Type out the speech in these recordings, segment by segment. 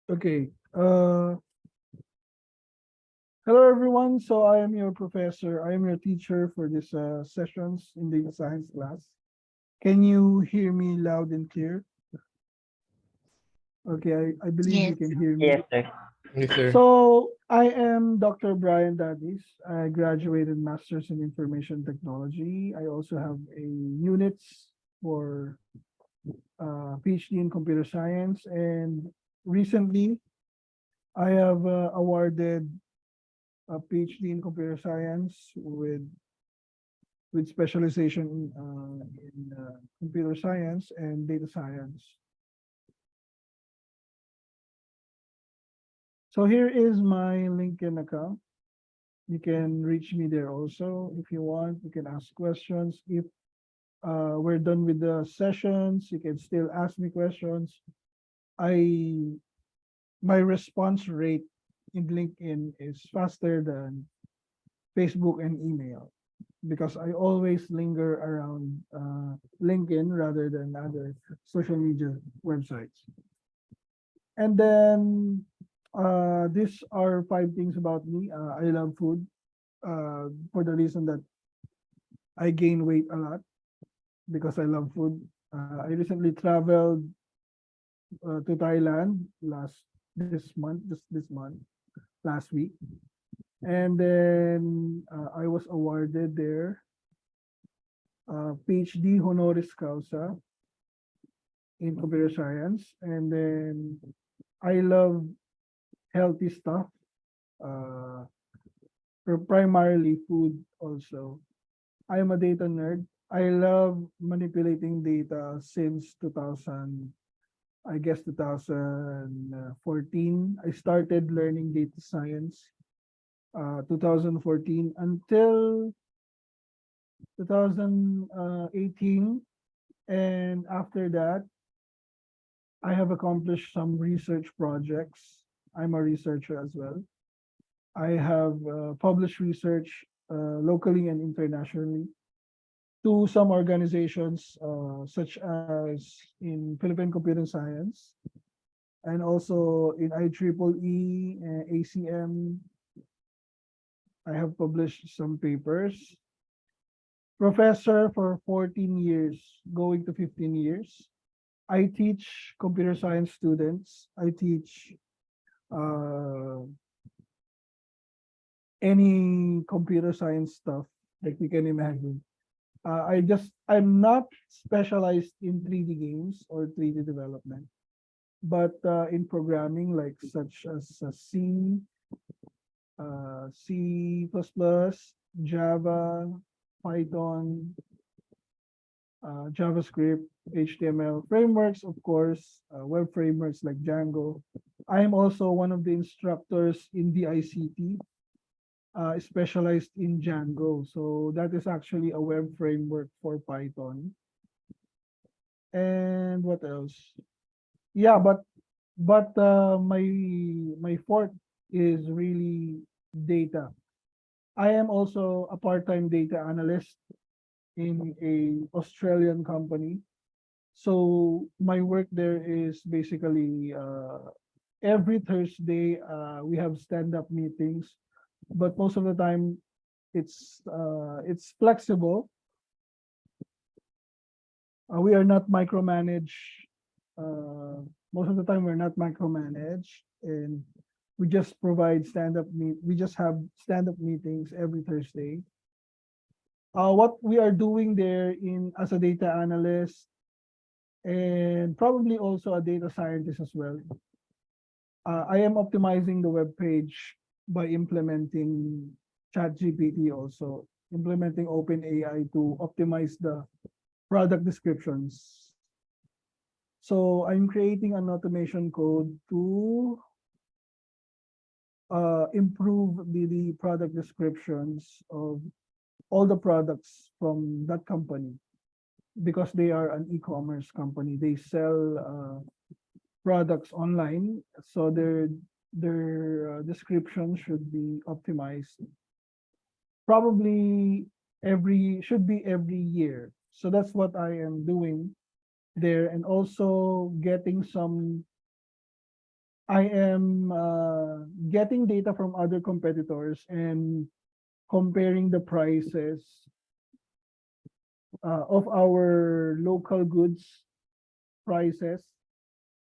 Okay. Hello everyone. So I am your professor. I am your teacher for this sessions in the science class. Can you hear me loud and clear? Okay, I believe you Yes. can hear me. Yes, sir. Yes, sir. So I am Dr. Bryan Dadiz. I graduated Masters in Information Technology. I also have a units for PhD in Computer Science, and recently I have awarded a PhD in Computer Science with specialization in computer science and data science. So here is my LinkedIn account. You can reach me there also if you want. You can ask questions. If we're done with the sessions, you can still ask me questions. I My response rate in LinkedIn is faster than Facebook and email because I always linger around LinkedIn rather than other social media websites. And then these are five things about me. I love food for the reason that I gain weight a lot because I love food. I recently traveled to Thailand this month, last week. And then I was awarded there PhD honoris causa in computer science. And then I love healthy stuff, uh, primarily food also. I am a data nerd. I love manipulating data since 2000, I guess 2014. I started learning data science 2014 until 2018. And after that, I have accomplished some research projects. I'm a researcher as well. I have published research locally and internationally to some organizations such as in Philippine Computer Science and also in IEEE, ACM. I have published some papers. Professor for 14 years, going to 15 years. I teach computer science students. I teach uh, any computer science stuff that you can imagine. I'm not specialized in 3D games or 3D development, but in programming like such as C++, Java, Python, JavaScript, HTML frameworks, of course, web frameworks like Django. I am also one of the instructors in the ICT, specialized in Django. So that is actually a web framework for Python. And what else? Yeah, but my forte is really data. I am also a part-time data analyst in a Australian company. So my work there is basically every Thursday we have stand-up meetings, but most of the time it's flexible. We are not micromanaged. Uh, Most of the time we're not micromanaged, and we just provide stand-up meet. We just have stand-up meetings every Thursday. What we are doing there in as a data analyst and probably also a data scientist as well. I am optimizing the web page by implementing ChatGPT also, implementing OpenAI to optimize the product descriptions. So I'm creating an automation code to improve the product descriptions of all the products from that company because they are an e-commerce company. They sell products online, so their description should be optimized. Probably every year. So that's what I am doing there, and also getting some I am getting data from other competitors and comparing the prices of our local goods prices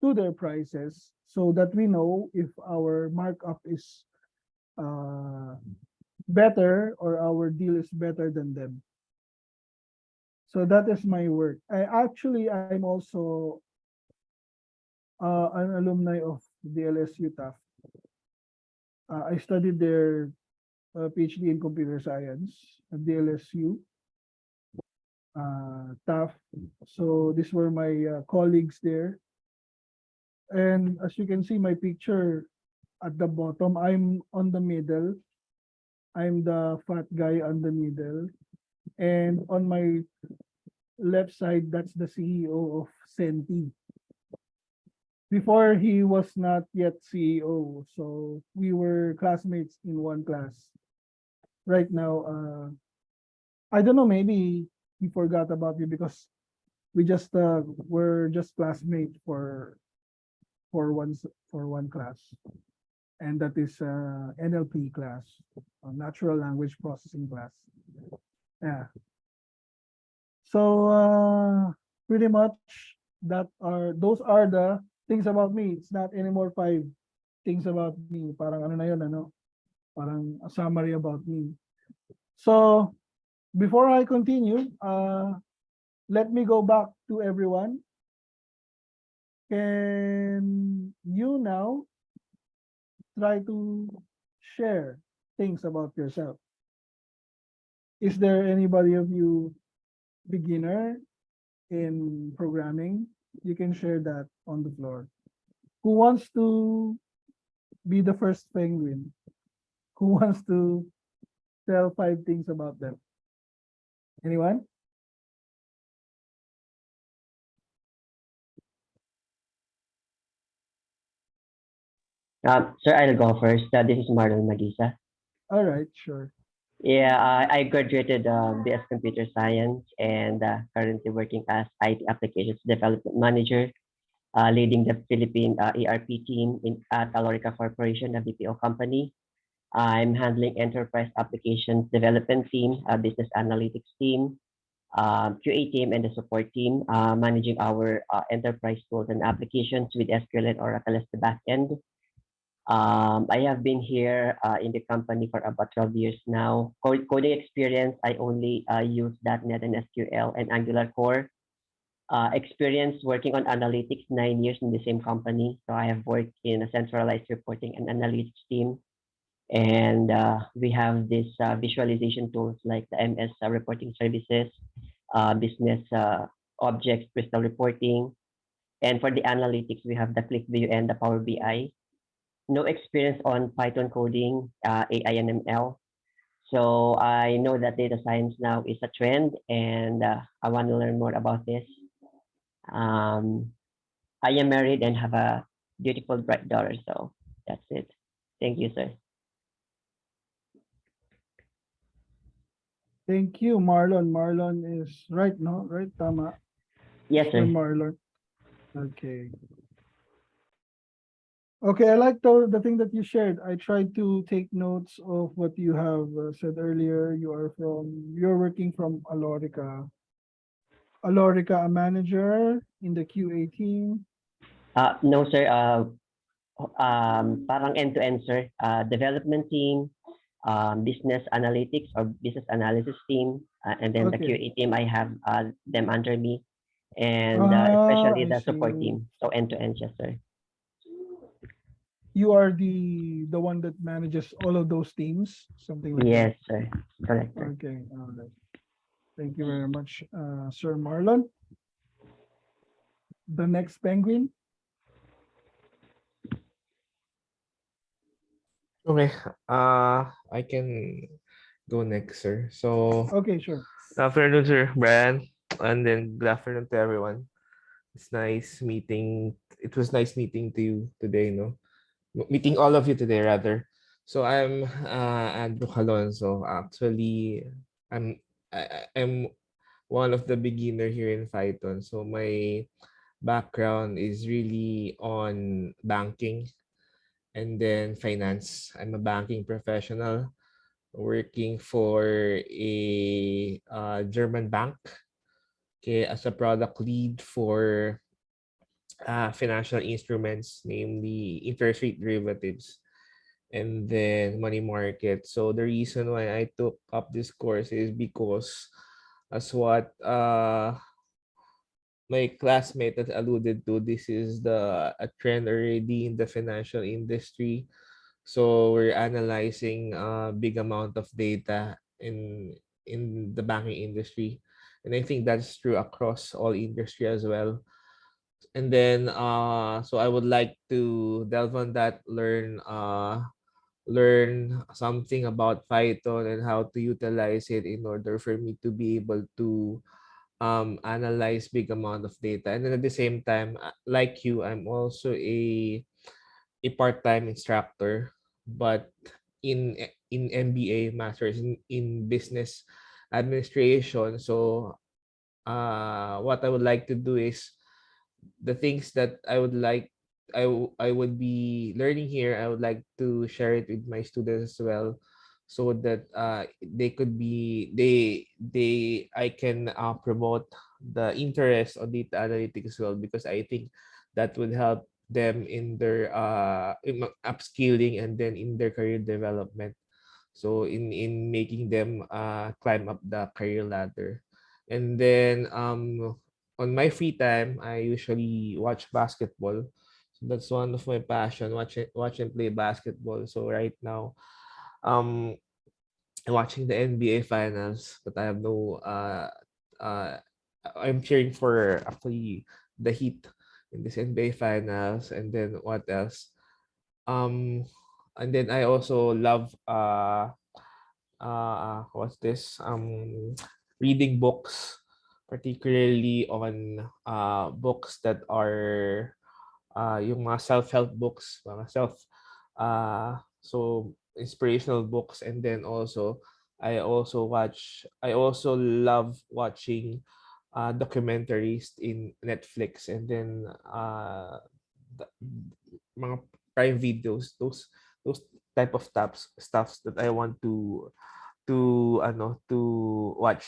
to their prices so that we know if our markup is uh, better or our deal is better than them. So that is my work. I'm also an alumni of the LSU TAF. I studied their PhD in computer science at the LSU TAF. So these were my colleagues there. And as you can see, my picture at the bottom, I'm on the middle. I'm the fat guy on the middle. And on my left side, that's the CEO of Senti. Before he was not yet CEO, so we were classmates in one class. Right now, I don't know, maybe he forgot about me because we just were just classmates for one for one class, and that is NLP class, natural language processing class. Yeah. So pretty much those are the things about me. It's not anymore 5 things about me. Parang ano na yun, ano? Parang a summary about me. So before I continue, let me go back to everyone. Can you now try to share things about yourself? Is there anybody of you beginner in programming? You can share that on the floor. Who wants to be the first penguin? Who wants to tell 5 things about them? Anyone? Sir, I'll go first. This is Marlon Magisa. All right, sure. Yeah, I graduated BS Computer Science and currently working as IT Applications Development Manager, leading the Philippine ERP team at Alorica Corporation, a BPO company. I'm handling enterprise applications development team, business analytics team, QA team, and the support team, managing our enterprise tools and applications with SQL and Oracle as the backend. I have been here in the company for about 12 years now. Coding experience, I only use .NET and SQL and Angular Core. Experience working on analytics, 9 years in the same company. So I have worked in a centralized reporting and analytics team. And we have these visualization tools like the MS reporting services, business objects, crystal reporting. And for the analytics, we have the ClickView and the Power BI. No experience on Python coding, AI and ML. So I know that data science now is a trend, and I want to learn more about this. Um, I am married and have a beautiful bright daughter, so that's it. Thank you, sir. Thank you, Marlon. Marlon is right, no? Right, tama. Yes, Mr. sir. Marlon. Okay. Okay, I like the thing that you shared. I tried to take notes of what you have said earlier. You're working from Alorica. Alorica, a manager in the QA team. No, sir. Parang end-to-end, sir. Development team, business analytics or business analysis team, and then the Okay. QA team. I have them under me, and especially I the support see. team. So end-to-end, yes, sir. You are the one that manages all of those teams, something like that. Yes, sir. Correct, sir. Okay. All right. Thank you very much, Sir Marlon. The next penguin. Okay. I can go next, sir. So, Okay, sure. good afternoon, sir, Brian, and then good afternoon to everyone. It's nice meeting. It was nice meeting to you today, no? Meeting all of you today, rather. So I'm Andrew Calonzo. Actually, I'm one of the beginner here in Python. So my background is really on banking. and then finance. I'm a banking professional working for a German bank, okay, as a product lead for financial instruments, namely interest rate derivatives and then money market. So the reason why I took up this course is because, as what my classmate has alluded to, this is a trend already in the financial industry. So we're analyzing a big amount of data in the banking industry, and I think that's true across all industry as well. And then so I would like to delve on that, learn something about Python and how to utilize it in order for me to be able to analyze big amount of data. And then at the same time, like you, I'm also a part-time instructor, but in MBA, masters in business administration. So what I would like to do is the things that I would like I would be learning here, I would like to share it with my students as well, so that I can promote the interest on data analytics as well, because I think that would help them in their upskilling and then in their career development. So in making them climb up the career ladder. And then on my free time, I usually watch basketball. So that's one of my passion, watch and play basketball. So right now, um, I'm watching the NBA finals, but I have no uh I'm cheering for actually the Heat in this NBA finals. And then what else? Um, and then I also love what's this reading books, particularly on books that are yung mga self-help books, mga so inspirational books. And then also I also love watching documentaries in Netflix, and then the, mga Prime videos, those type of stuffs that I want to watch.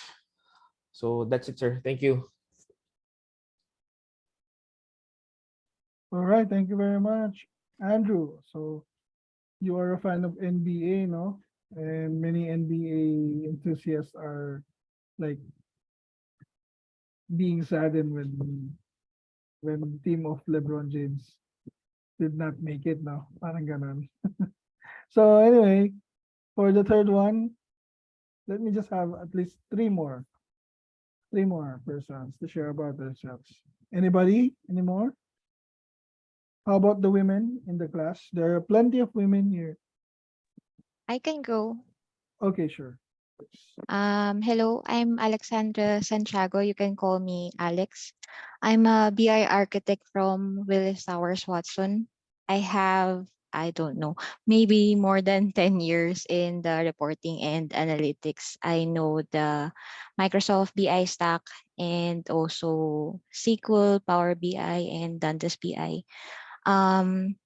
So that's it, sir. Thank you. All right, thank you very much, Andrew. So you are a fan of NBA, no? And many NBA enthusiasts are like being saddened when the team of LeBron James did not make it, no? Parang ganon. So anyway, for the third one, let me just have at least three more persons to share about themselves. Anybody? Any more? How about the women in the class? There are plenty of women here. I can go. Okay, sure. Hello, I'm Alexandra Santiago. You can call me Alex. I'm a BI architect from Willis Towers Watson. I don't know, maybe more than 10 years in the reporting and analytics. I know the Microsoft BI stack and also SQL, Power BI, and Dantas BI. Um,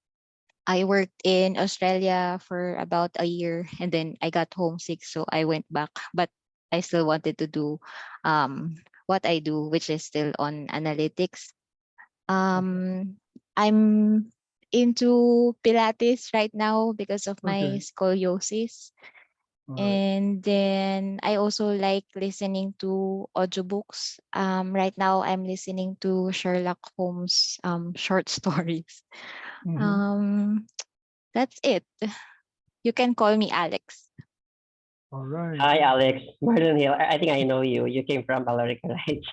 I worked in Australia for about a year and then I got homesick, so I went back. But I still wanted to do what I do, which is still on analytics. I'm into Pilates right now because of my Okay. scoliosis. All right. And then I also like listening to audiobooks. Right now I'm listening to Sherlock Holmes short stories. Mhm. Um, that's it. You can call me Alex. All right. Hi, Alex. Gordon Hill. I think I know you. You came from Alorica, right?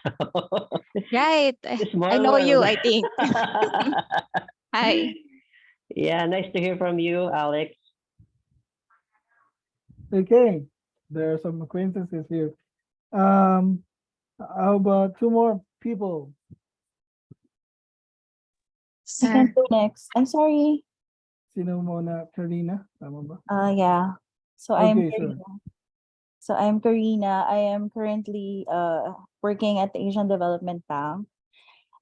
Right. I Small know you, world. I think. Hi. Yeah, nice to hear from you, Alex. Okay. There are some acquaintances here. Um, how about two more people? I can Sir. go next. I'm sorry. Sino muna? Karina? Tama ba? Yeah. So I'm Okay, sure. Karina. So I'm Karina. I am currently working at the Asian Development Bank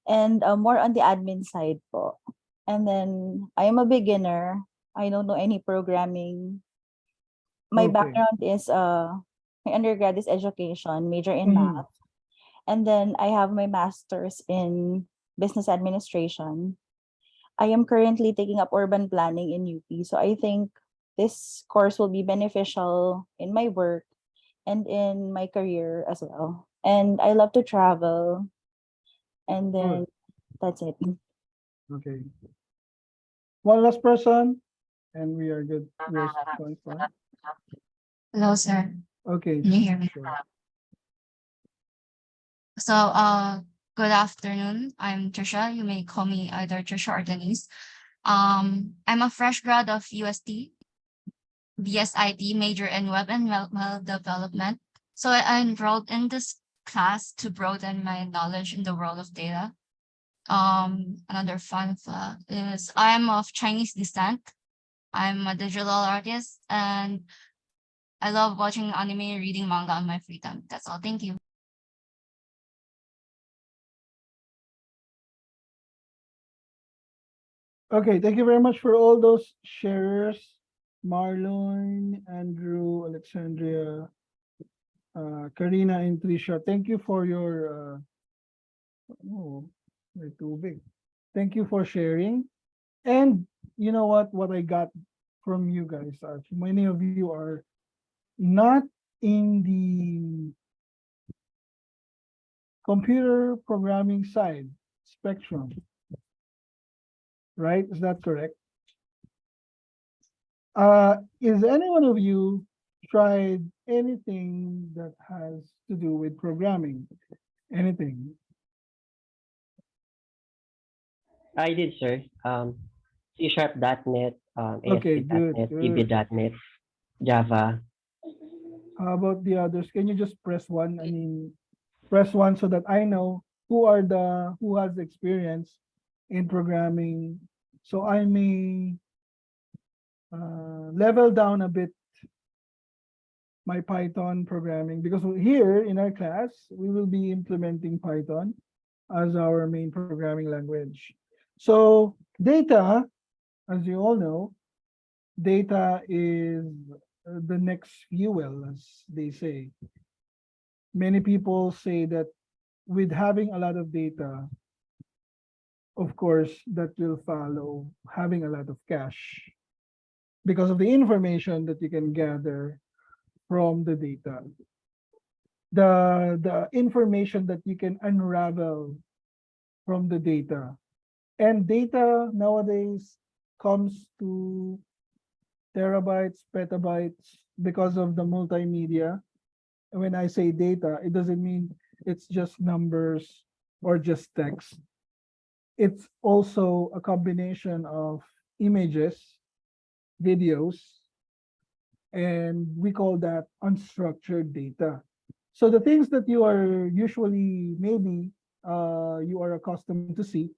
and more on the admin side po. And then I am a beginner. I don't know any programming. My Okay. background is my undergrad is education, major in Mhm. math. And then I have my master's in business administration. I am currently taking up urban planning in UP. So I think this course will be beneficial in my work and in my career as well. And I love to travel. And then Good. that's it. Okay. One last person, and we are good. We are going fine. Hello, sir. Okay. Can you hear me? Sure. So, good afternoon. I'm Trisha. You may call me either Trisha or Denise. I'm a fresh grad of UST, BSIT, major in web and mobile development. So I enrolled in this class to broaden my knowledge in the world of data. Another fun fact is I'm of Chinese descent. I'm a digital artist and I love watching anime, reading manga on my free time. That's all. Thank you. Okay, thank you very much for all those sharers. Marlon, Andrew, Alexandria, Karina, and Trisha. Thank you for your oh, they're too big. Thank you for sharing. And you know what? What I got from you guys, many of you are not in the computer programming side spectrum, right? Is that correct? Is any one of you tried anything that has to do with programming? Anything? I did, sir. C#.net, Okay, good, ASP.NET, good. VB.NET, Java. How about the others? Can you just press one? I mean, press one so that I know who has experience in programming, so I may level down a bit my Python programming, because here in our class we will be implementing Python as our main programming language. So data, as you all know, data is the next fuel, as they say. Many people say that with having a lot of data, of course, that will follow having a lot of cash because of the information that you can gather from the data. The information that you can unravel from the data. And data nowadays comes to terabytes, petabytes because of the multimedia. When I say data, it doesn't mean it's just numbers or just text. It's also a combination of images, videos, and we call that unstructured data. So the things that you are usually, maybe you are accustomed to see,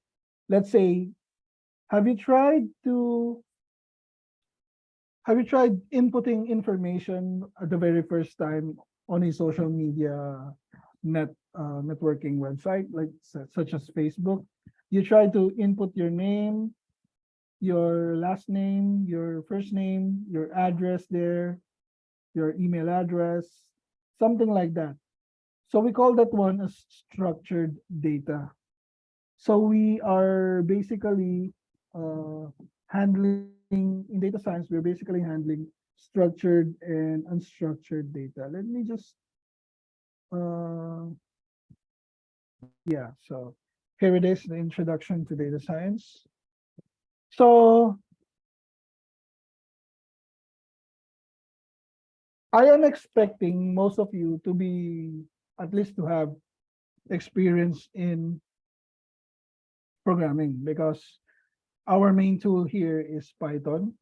let's say, have you tried to have you tried inputting information at the very first time on a social media networking website, like such as Facebook? You try to input your name, your last name, your first name, your address there, your email address, something like that. So we call that one as structured data. So we are basically handling, in data science, we're basically handling structured and unstructured data. Let me just, yeah, so here it is, the introduction to data science. So I am expecting most of you to be, at least to have experience in programming, because our main tool here is Python.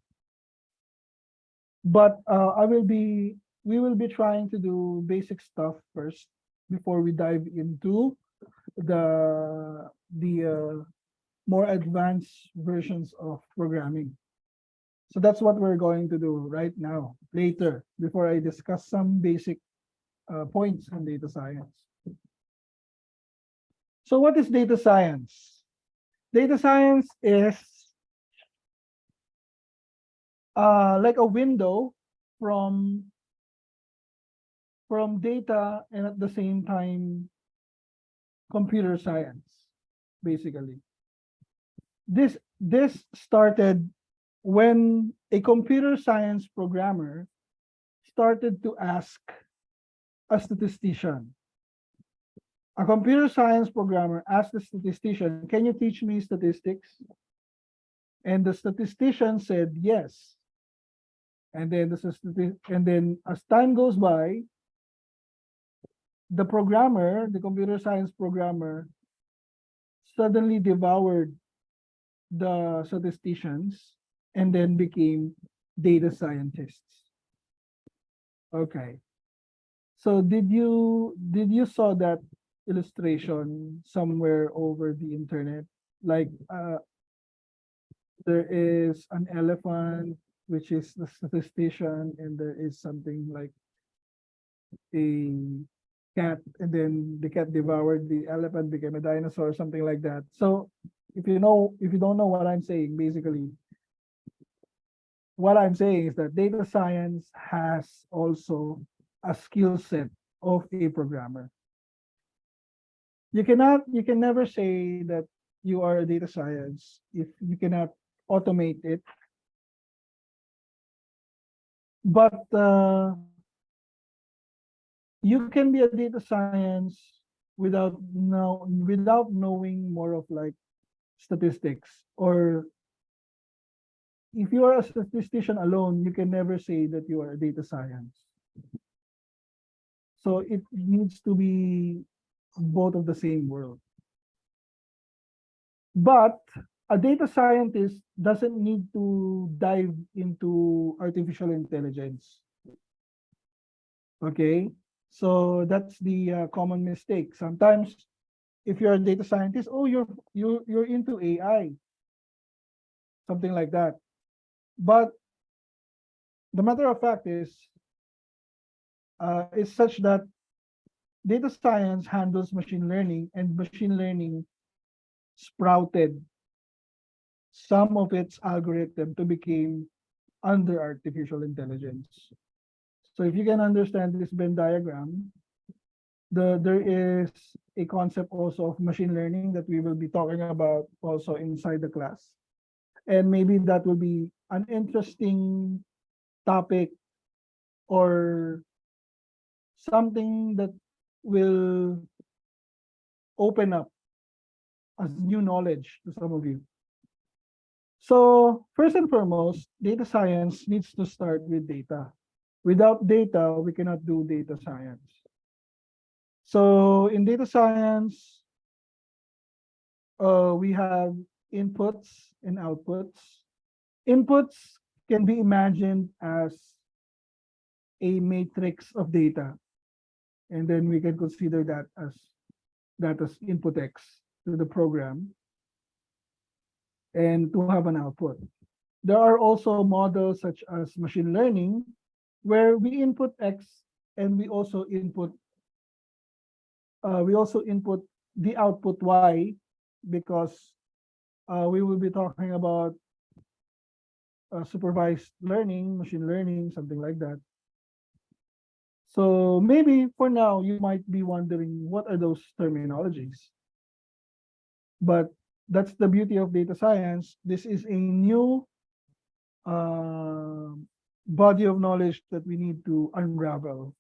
But we will be trying to do basic stuff first before we dive into the more advanced versions of programming. So that's what we're going to do right now, later, before I discuss some basic points on data science. So what is data science? Data science is like a window from data and at the same time computer science, basically. This started when a computer science programmer started to ask a statistician. A computer science programmer asked the statistician, "Can you teach me statistics?" And the statistician said yes. And then as time goes by, the programmer, the computer science programmer, suddenly devoured the statisticians and then became data scientists. Okay. So did you saw that illustration somewhere over the internet? Like there is an elephant, which is the statistician, and there is something like a cat, and then the cat devoured the elephant, became a dinosaur, something like that. So if you don't know what I'm saying, basically, what I'm saying is that data science has also a skill set of a programmer. You can never say that you are a data science if you cannot automate it. But you can be a data science without knowing more of like statistics. Or if you are a statistician alone, you can never say that you are a data science. So it needs to be both of the same world. But a data scientist doesn't need to dive into artificial intelligence. Okay, so that's the common mistake. Sometimes, if you're a data scientist, oh, you're into AI, something like that. But the matter of fact is, it's such that data science handles machine learning, and machine learning sprouted some of its algorithm to become under artificial intelligence. So if you can understand this Venn diagram, there is a concept also of machine learning that we will be talking about also inside the class. And maybe that will be an interesting topic or something that will open up as new knowledge to some of you. So first and foremost, data science needs to start with data. Without data, we cannot do data science. So in data science, we have inputs and outputs. Inputs can be imagined as a matrix of data. And then we can consider that as input X to the program and to have an output. There are also models such as machine learning where we input X and we also input the output Y, because we will be talking about supervised learning, machine learning, something like that. So maybe for now, you might be wondering, what are those terminologies? But that's the beauty of data science. This is a new body of knowledge that we need to unravel.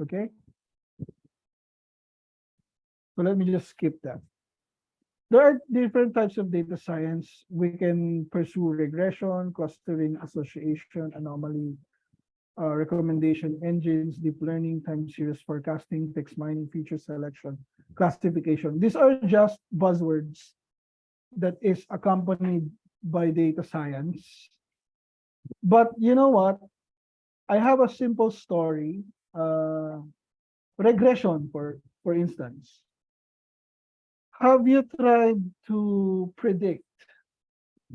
Okay? So let me just skip that. There are different types of data science. We can pursue regression, clustering, association, anomaly, recommendation engines, deep learning, time series forecasting, text mining, feature selection, classification. These are just buzzwords that is accompanied by data science. But you know what? I have a simple story. Regression, for instance. Have you tried to predict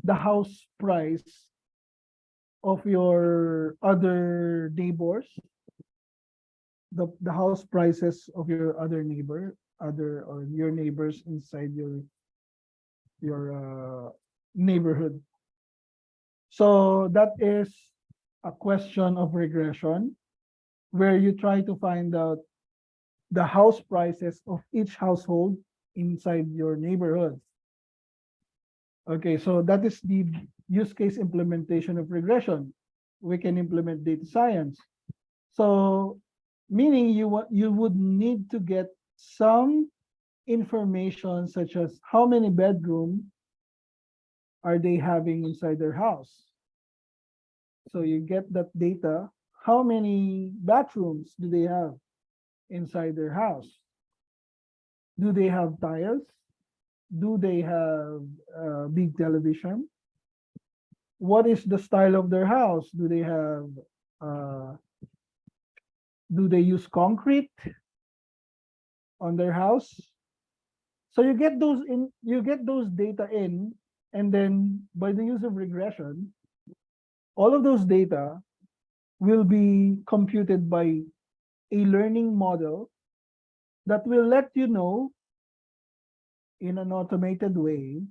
the house price of your other neighbors? The house prices of your other neighbor, or your neighbors inside your neighborhood. So that is a question of regression where you try to find out the house prices of each household inside your neighborhood. Okay, so that is the use case implementation of regression. We can implement data science. So meaning you would need to get some information such as how many bedrooms are they having inside their house. So you get that data. How many bathrooms do they have inside their house? Do they have tiles? Do they have a big television? What is the style of their house? Do they have do they use concrete on their house? So you get those data in, and then by the use of regression, all of those data will be computed by a learning model that will let you know in an automated way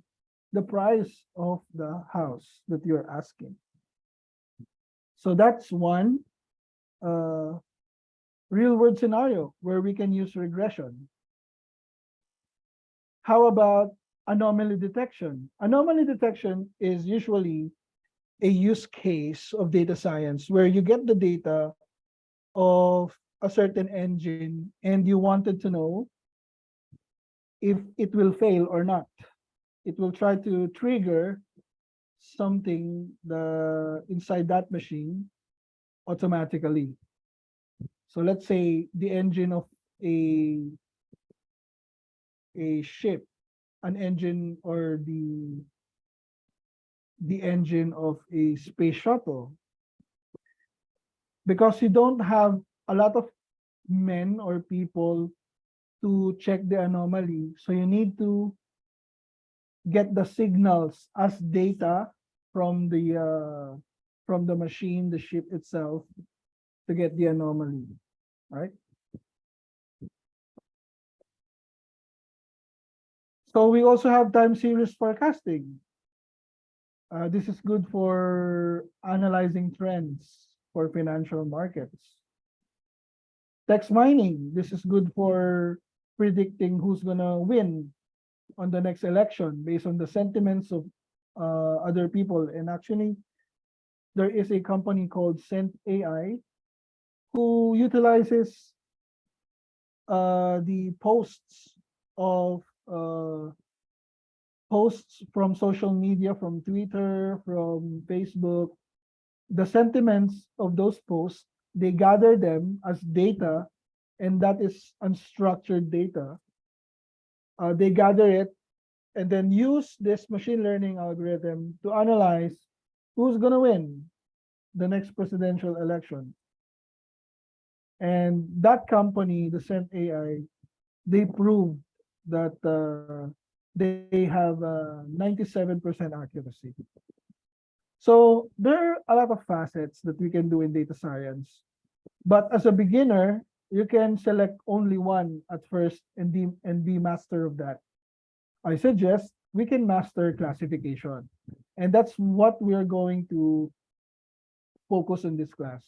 the price of the house that you're asking. So that's one real world scenario where we can use regression. How about anomaly detection? Anomaly detection is usually a use case of data science where you get the data of a certain engine and you wanted to know if it will fail or not. It will try to trigger something inside that machine automatically. So let's say the engine of a ship, an engine or the engine of a space shuttle. Because you don't have a lot of men or people to check the anomaly. So you need to get the signals as data from the machine, the ship itself, to get the anomaly, right? So we also have time series forecasting. This is good for analyzing trends for financial markets. Text mining, this is good for predicting who's gonna win on the next election based on the sentiments of other people. And actually, there is a company called Cent AI who utilizes the posts from social media, from Twitter, from Facebook, the sentiments of those posts, they gather them as data, and that is unstructured data. They gather it and then use this machine learning algorithm to analyze who's going to win the next presidential election. And that company, the Cent AI, they proved that they have 97% accuracy. So there are a lot of facets that we can do in data science. But as a beginner, you can select only one at first and be master of that. I suggest we can master classification. And that's what we are going to focus in this class.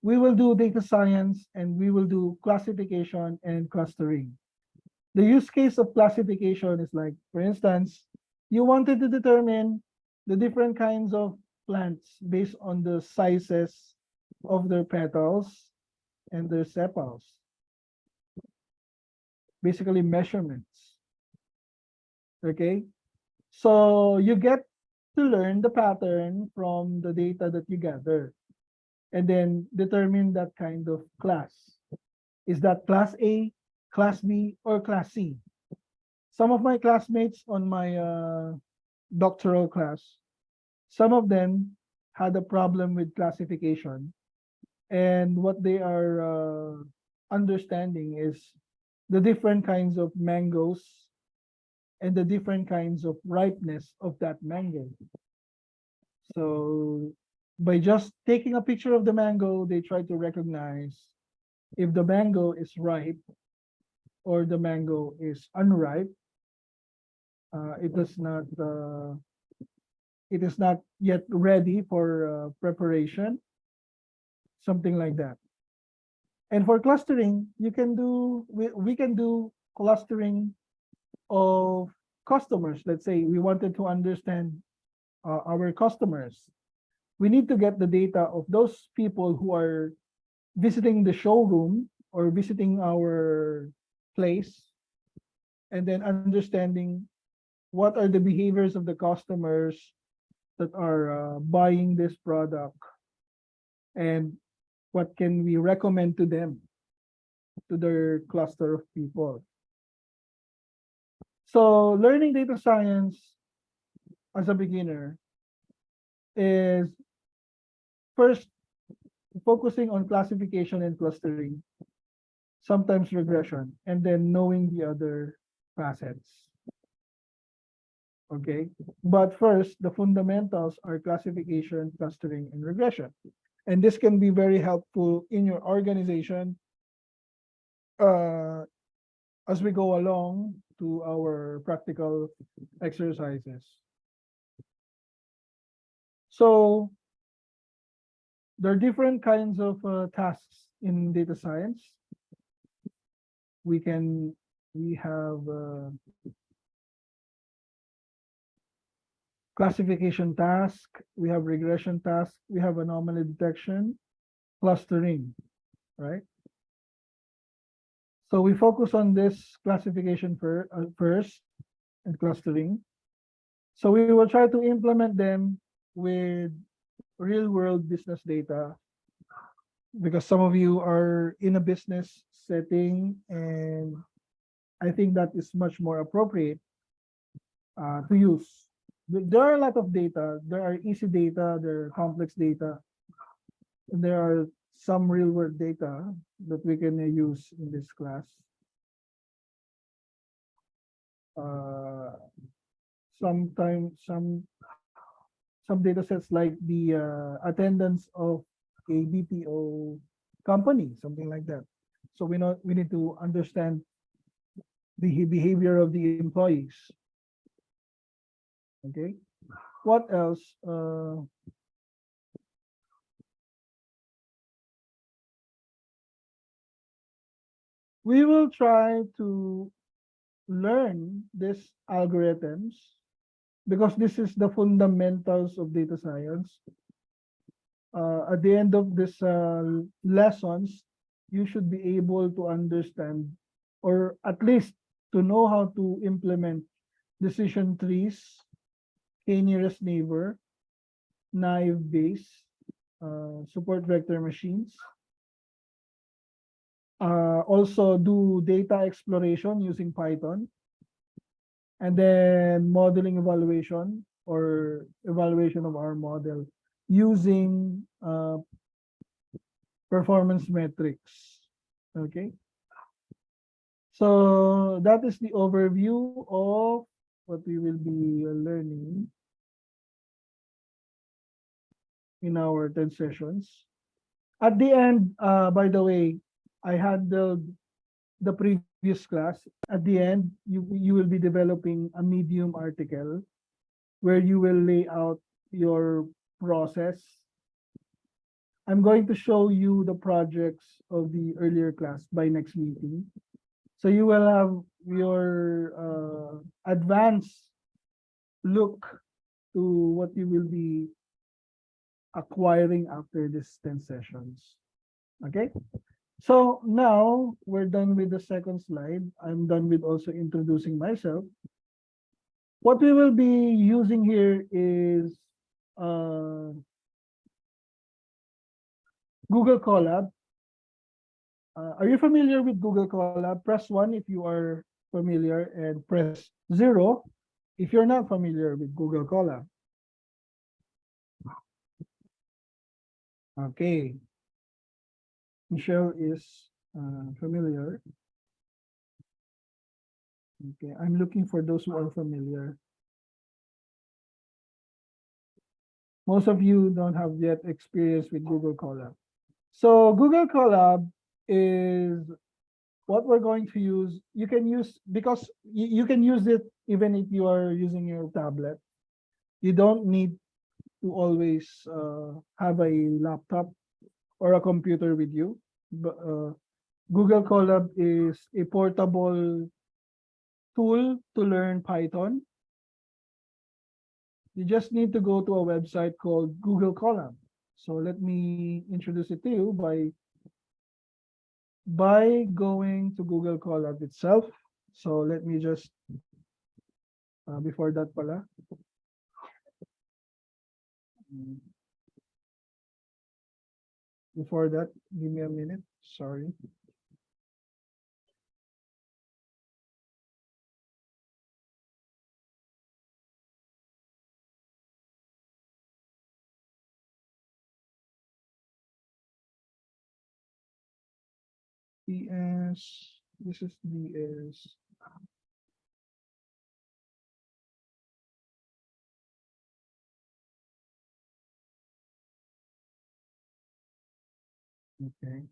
We will do data science and we will do classification and clustering. The use case of classification is like, for instance, you wanted to determine the different kinds of plants based on the sizes of their petals and their sepals. Basically measurements. Okay? So you get to learn the pattern from the data that you gather and then determine that kind of class. Is that class A, class B, or class C? Some of my classmates on my doctoral class, some of them had a problem with classification. And what they are understanding is the different kinds of mangoes and the different kinds of ripeness of that mango. So by just taking a picture of the mango, they try to recognize if the mango is ripe or the mango is unripe. It does not it is not yet ready for preparation, something like that. And for clustering, we can do clustering of customers. Let's say we wanted to understand our customers. We need to get the data of those people who are visiting the showroom or visiting our place, and then understanding what are the behaviors of the customers that are buying this product, and what can we recommend to them, to their cluster of people. So learning data science as a beginner is first focusing on classification and clustering, sometimes regression, and then knowing the other facets. Okay, but first, the fundamentals are classification, clustering, and regression. And this can be very helpful in your organization as we go along to our practical exercises. So there are different kinds of tasks in data science. We have classification task, we have regression task, we have anomaly detection, clustering, right? So we focus on this classification first and clustering. So we will try to implement them with real world business data, because some of you are in a business setting, and I think that is much more appropriate to use. There are a lot of data. There are easy data, there are complex data, and there are some real world data that we can use in this class. Sometimes some data sets like the attendance of a BPO company, something like that. So we need to understand the behavior of the employees. Okay, what else? We will try to learn these algorithms, because this is the fundamentals of data science. At the end of this lessons, you should be able to understand, or at least to know how to implement decision trees, k-nearest neighbor, naive Bayes, support vector machines. Also do data exploration using Python, and then modeling evaluation, or evaluation of our model using performance metrics. Okay, so that is the overview of what we will be learning in our 10 sessions. At the end, by the way, I handled the previous class. At the end, you will be developing a Medium article where you will lay out your process. I'm going to show you the projects of the earlier class by next meeting. So you will have your advanced look to what you will be acquiring after these 10 sessions. Okay? So now we're done with the second slide. I'm done with also introducing myself. What we will be using here is Google Colab. Are you familiar with Google Colab? Press 1 if you are familiar, and press 0 if you're not familiar with Google Colab. Okay. Michelle is familiar. Okay, I'm looking for those who are familiar. Most of you don't have yet experience with Google Colab. So Google Colab is what we're going to use. You can use, because you can use it even if you are using your tablet. You don't need to always have a laptop or a computer with you. But Google Colab is a portable tool to learn Python. You just need to go to a website called Google Colab. So let me introduce it to you by going to Google Colab itself. So let me just before that pala. Before that, give me a minute. Sorry. DS. This is DS. Okay.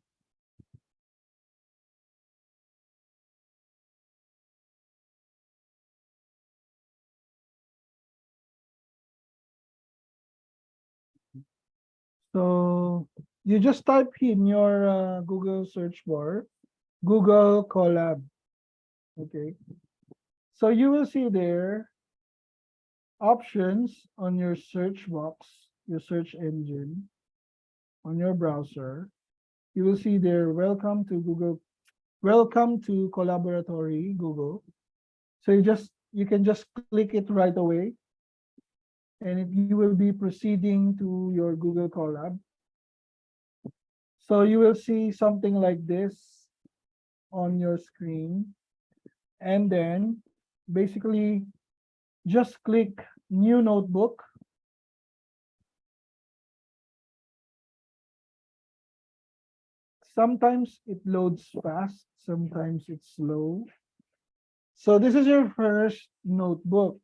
So you just type in your Google search bar, Google Colab. Okay. So you will see there options on your search box, your search engine, on your browser. You will see there, welcome to Google, welcome to Collaboratory Google. So you can just click it right away, and you will be proceeding to your Google Colab. So you will see something like this on your screen, and then basically just click new notebook. Sometimes it loads fast, sometimes it's slow. So this is your first notebook.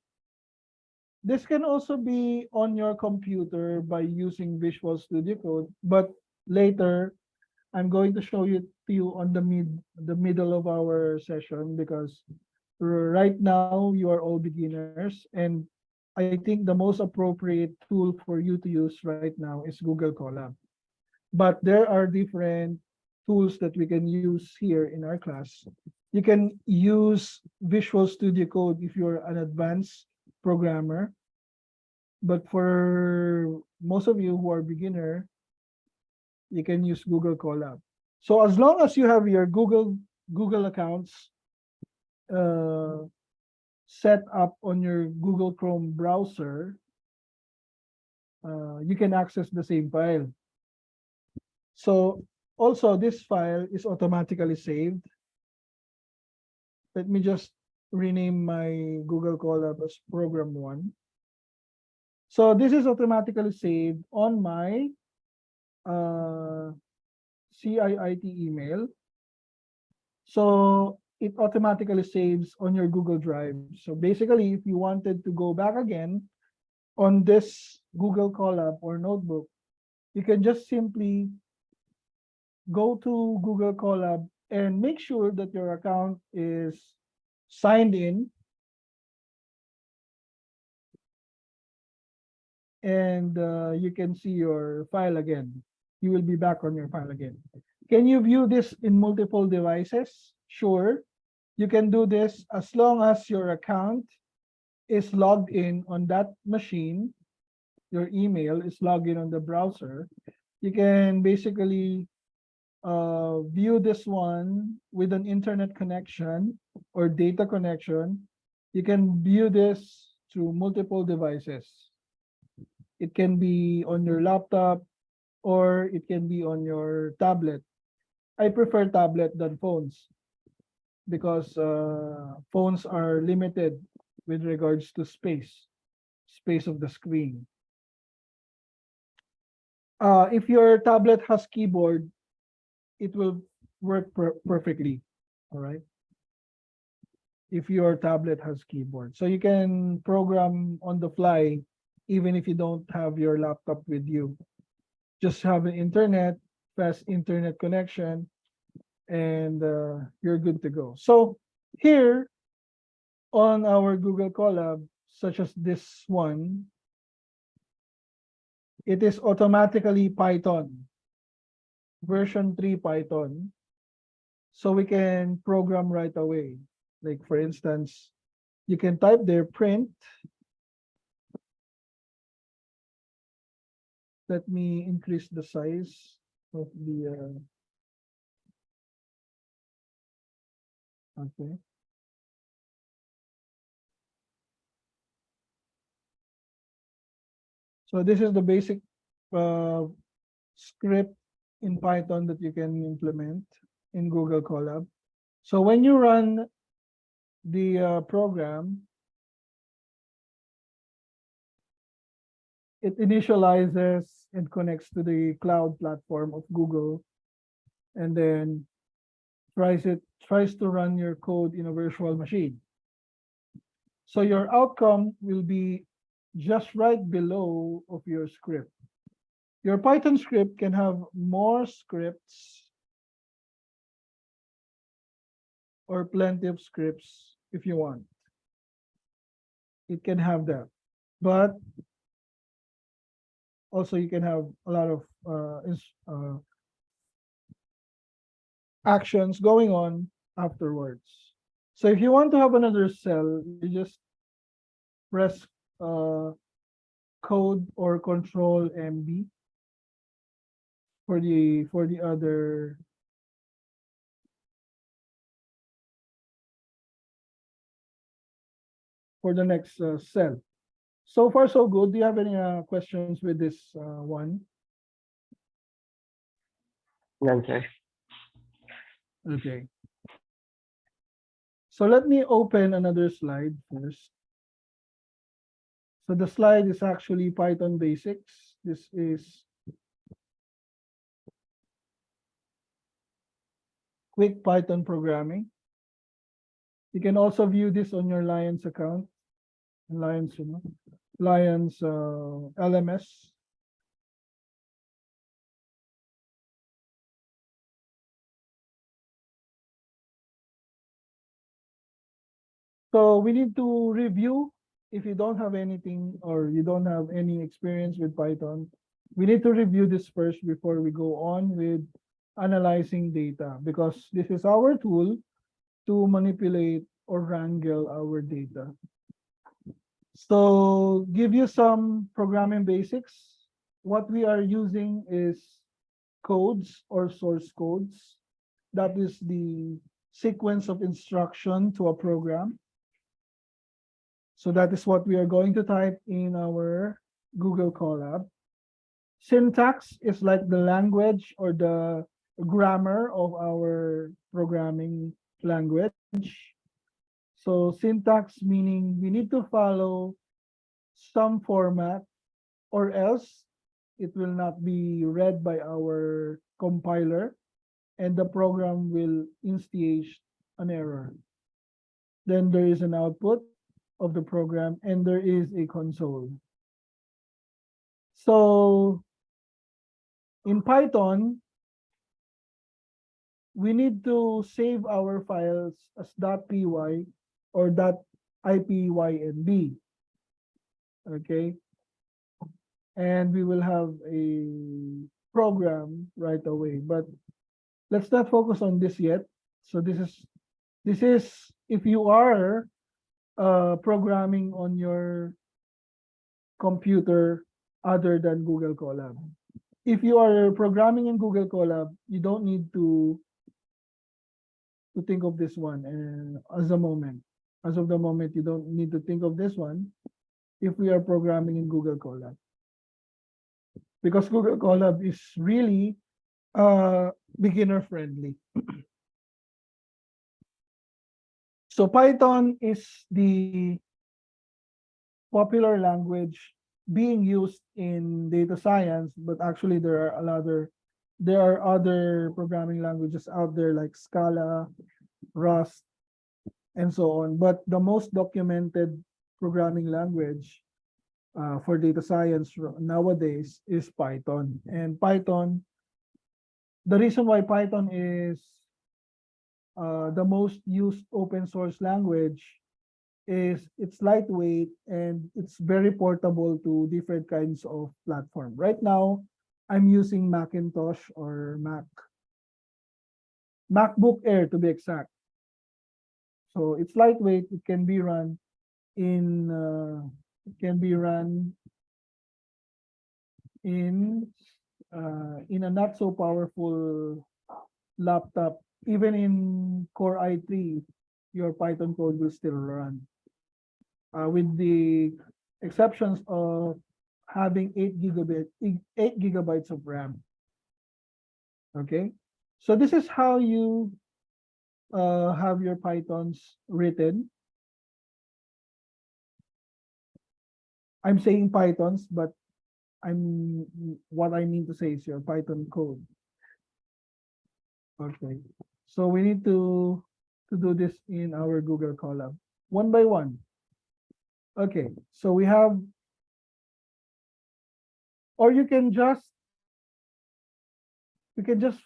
This can also be on your computer by using Visual Studio Code, but later I'm going to show you to you on the middle of our session, because right now you are all beginners, and I think the most appropriate tool for you to use right now is Google Colab. But there are different tools that we can use here in our class. You can use Visual Studio Code if you're an advanced programmer. But for most of you who are beginner, you can use Google Colab. So as long as you have your Google accounts uh, set up on your Google Chrome browser, you can access the same file. So also this file is automatically saved. Let me just rename my Google Colab as program 1. So this is automatically saved on my CIIT email. So it automatically saves on your Google Drive. So basically, if you wanted to go back again on this Google Colab or notebook, you can just simply go to Google Colab and make sure that your account is signed in, and you can see your file again. You will be back on your file again. Can you view this in multiple devices? Sure. You can do this as long as your account is logged in on that machine. Your email is logged in on the browser. You can basically view this one with an internet connection or data connection. You can view this through multiple devices. It can be on your laptop or it can be on your tablet. I prefer tablet than phones, because phones are limited with regards to space of the screen. If your tablet has keyboard, it will work perfectly, all right? If your tablet has keyboard. So you can program on the fly, even if you don't have your laptop with you. Just have an internet, fast internet connection, and you're good to go. So here on our Google Colab, such as this one, it is automatically Python, version 3 Python. So we can program right away. Like for instance, you can type there print. Let me increase the size of the, okay. So this is the basic script in Python that you can implement in Google Colab. So when you run the program, it initializes and connects to the cloud platform of Google, and then tries to run your code in a virtual machine. So your outcome will be just right below of your script. Your Python script can have more scripts or plenty of scripts if you want. It can have that, but also you can have a lot of actions going on afterwards. So if you want to have another cell, you just press code or control MB for the other for the next cell. So far so good. Do you have any questions with this one? None, sir. Okay. So let me open another slide first. So the slide is actually Python Basics. This is quick Python programming. You can also view this on your Lions account. Lions, Lions LMS. So we need to review. If you don't have anything or you don't have any experience with Python, we need to review this first before we go on with analyzing data, because this is our tool to manipulate or wrangle our data. So give you some programming basics. What we are using is codes or source codes. That is the sequence of instruction to a program. So that is what we are going to type in our Google Colab. Syntax is like the language or the grammar of our programming language. So syntax meaning we need to follow some format, or else it will not be read by our compiler and the program will instigate an error. Then there is an output of the program and there is a console. So in Python, we need to save our files as .py or .ipynb. Okay. And we will have a program right away, but let's not focus on this yet. So this is if you are programming on your computer other than Google Colab. If you are programming in Google Colab, you don't need to think of this one as a moment. As of the moment, you don't need to think of this one if we are programming in Google Colab. Because Google Colab is really beginner friendly. So Python is the popular language being used in data science, but actually there are other programming languages out there like Scala, Rust, and so on. But the most documented programming language for data science nowadays is Python. And Python, the reason why Python is the most used open source language is it's lightweight and it's very portable to different kinds of platform. Right now, I'm using Macintosh or MacBook Air to be exact. So it's lightweight. It can be run it can be run in in a not so powerful laptop. Even in Core i3, your Python code will still run. With the exceptions of having 8 gigabytes of RAM. Okay, so this is how you have your Pythons written. I'm saying Pythons, but what I mean to say is your Python code. Okay, so we need to do this in our Google Colab one by one. Okay, so we have, or you can just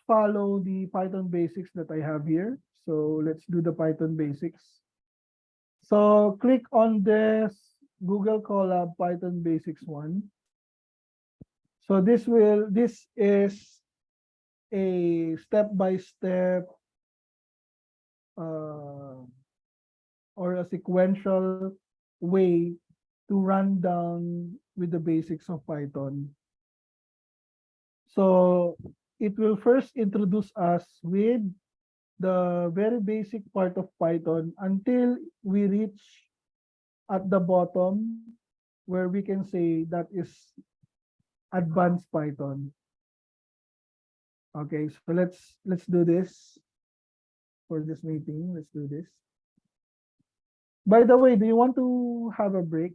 follow the Python basics that I have here. So let's do the Python basics. So click on this Google Colab Python basics one. So this is a step-by-step or a sequential way to run down with the basics of Python. So it will first introduce us with the very basic part of Python until we reach at the bottom where we can say that is advanced Python. Okay, so let's do this for this meeting. Let's do this. By the way, do you want to have a break?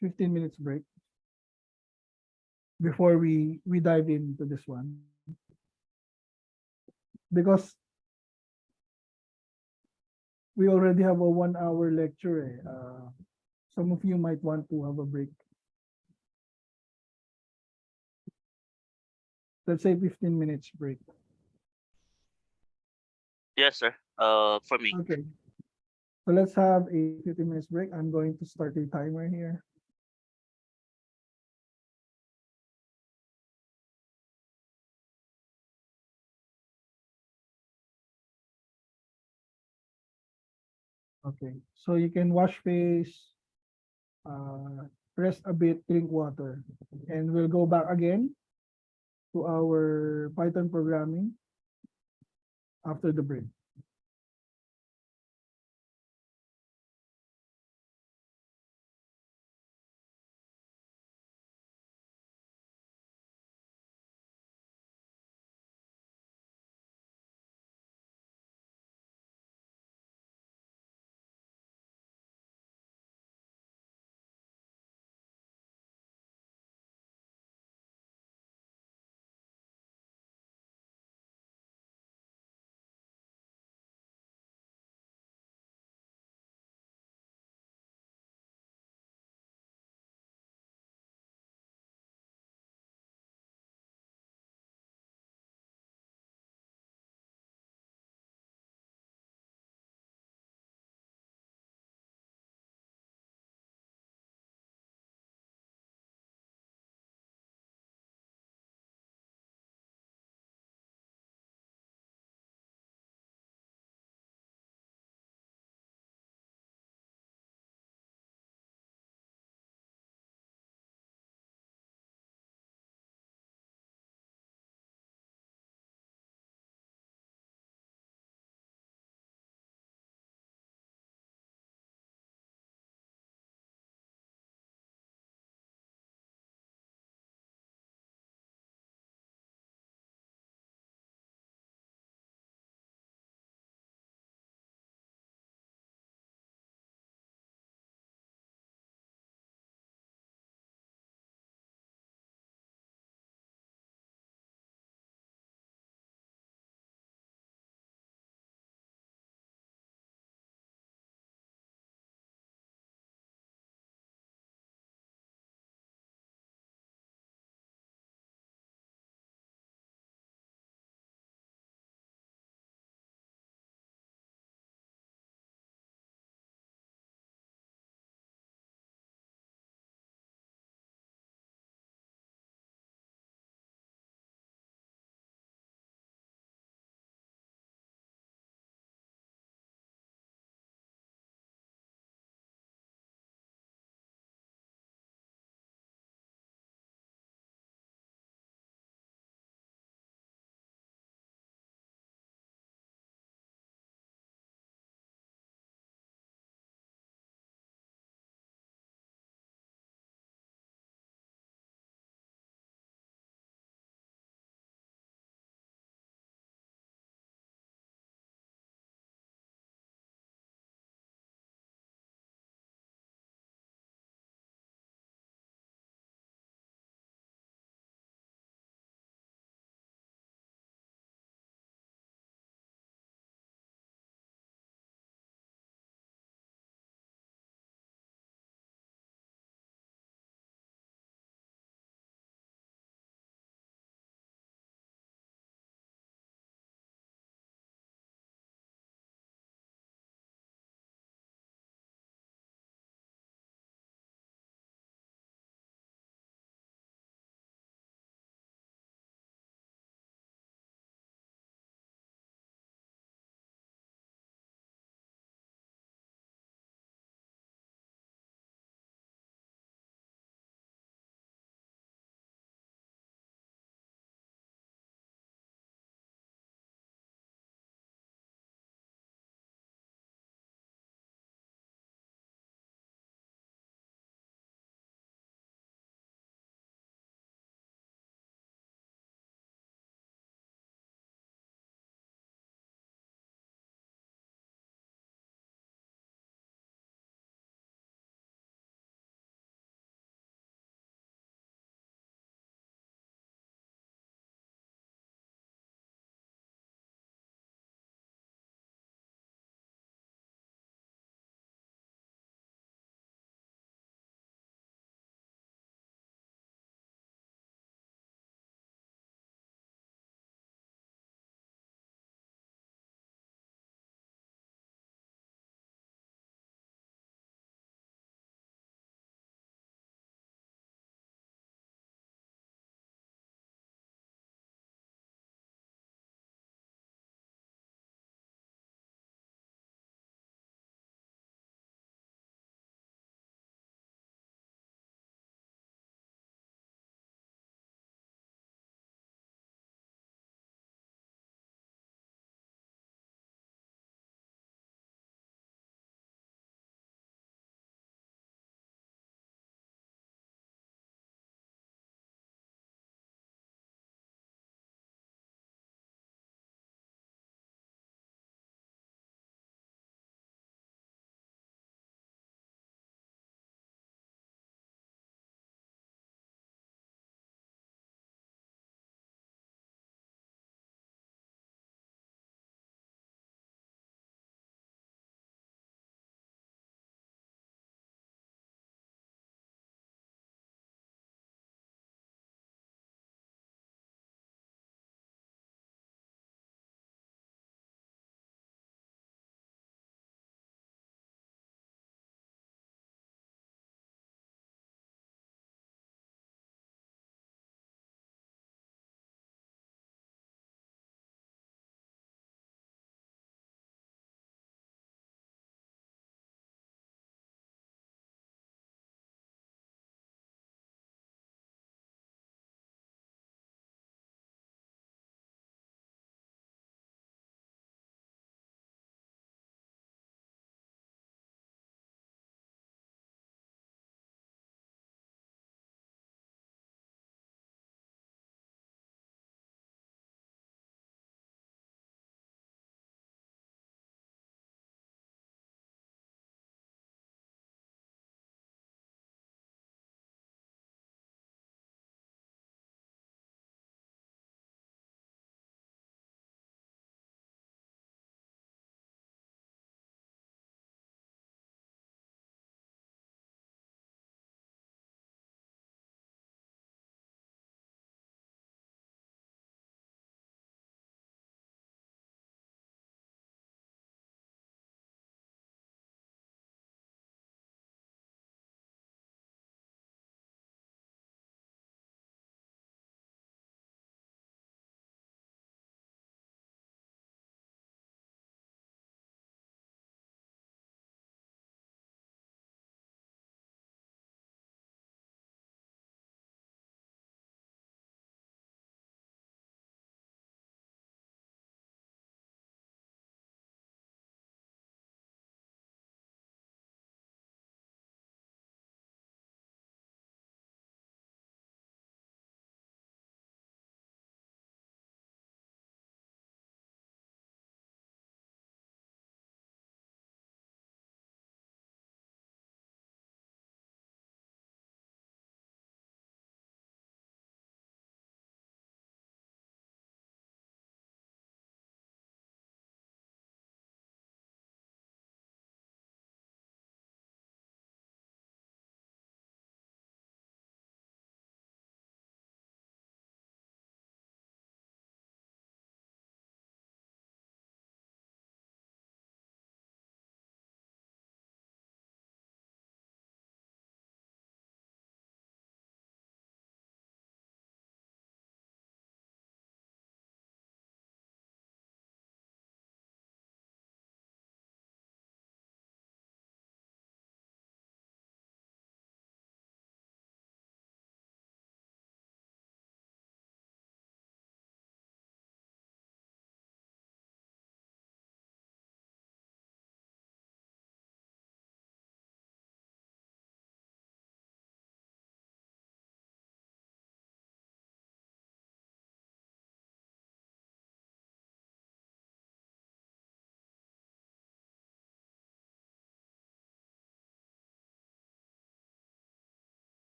15 minutes break before we dive into this one. Because we already have a 1 hour lecture. Some of you might want to have a break. Let's say 15 minutes break. Yes, sir. For me. Okay. So let's have a 15 minutes break. I'm going to start a timer here. Okay, so you can wash face, rest a bit, drink water, and we'll go back again to our Python programming after the break.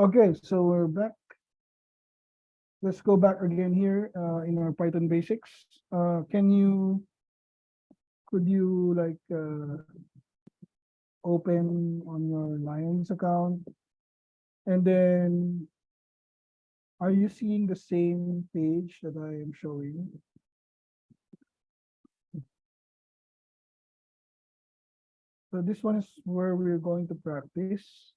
Okay, so we're back. Let's go back again here in our Python basics. Could you like open on your Lions account? And then, are you seeing the same page that I am showing? So this one is where we're going to practice.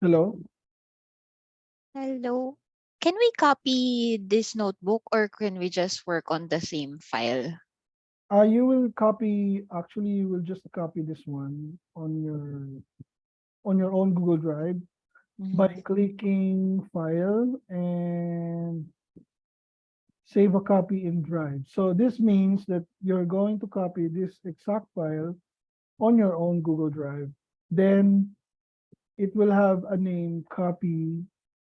Hello? Hello. Can we copy this notebook or can we just work on the same file? You will copy, actually, you will just copy this one on your own Google Drive by Mhm. clicking File and save a copy in Drive. So this means that you're going to copy this exact file on your own Google Drive. Then it will have a name copy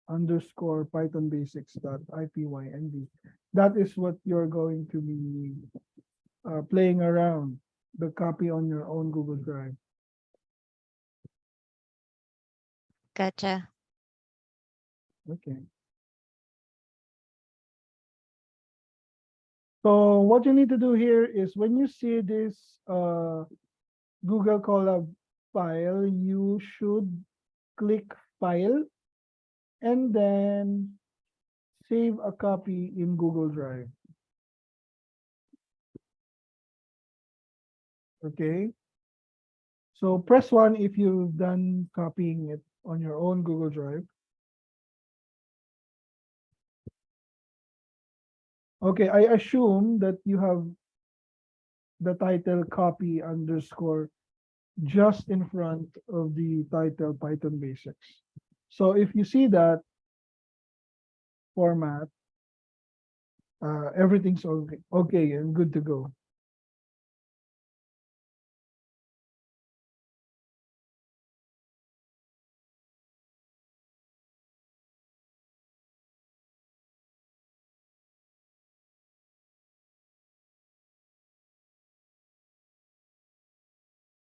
underscore pythonbasics.ipynd. That is what you're going to be playing around, the copy on your own Google Drive. Gotcha. Okay. So what you need to do here is when you see this Google Colab file, you should click File and then save a copy in Google Drive. Okay. So press 1 if you've done copying it on your own Google Drive. Okay, I assume that you have the title copy underscore just in front of the title Python Basics. So if you see that format, everything's okay and good to go.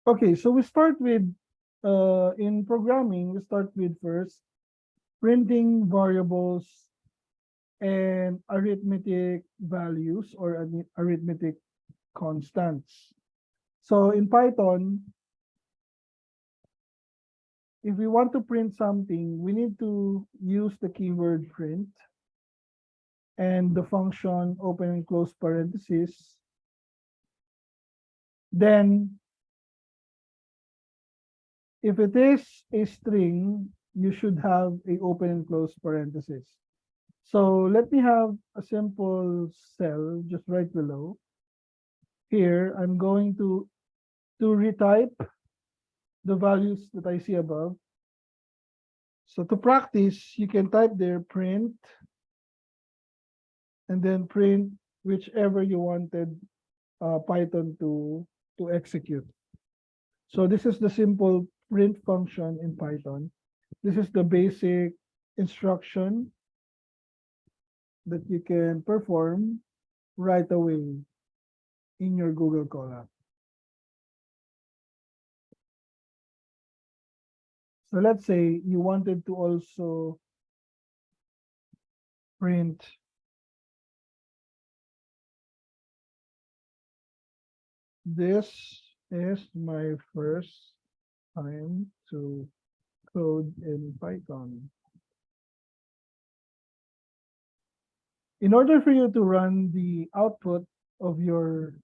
Okay, so we start with, in programming, we start with first printing variables and arithmetic values or arithmetic constants. So in Python, if we want to print something, we need to use the keyword print and the function open and close parentheses. Then, if it is a string, you should have a open and close parentheses. So let me have a simple cell just right below. Here, I'm going to retype the values that I see above. So to practice, you can type there print and then print whichever you wanted Python to execute. So this is the simple print function in Python. This is the basic instruction that you can perform right away in your Google Colab. So let's say you wanted to also print this is my first time to code in Python. In order for you to run the output of your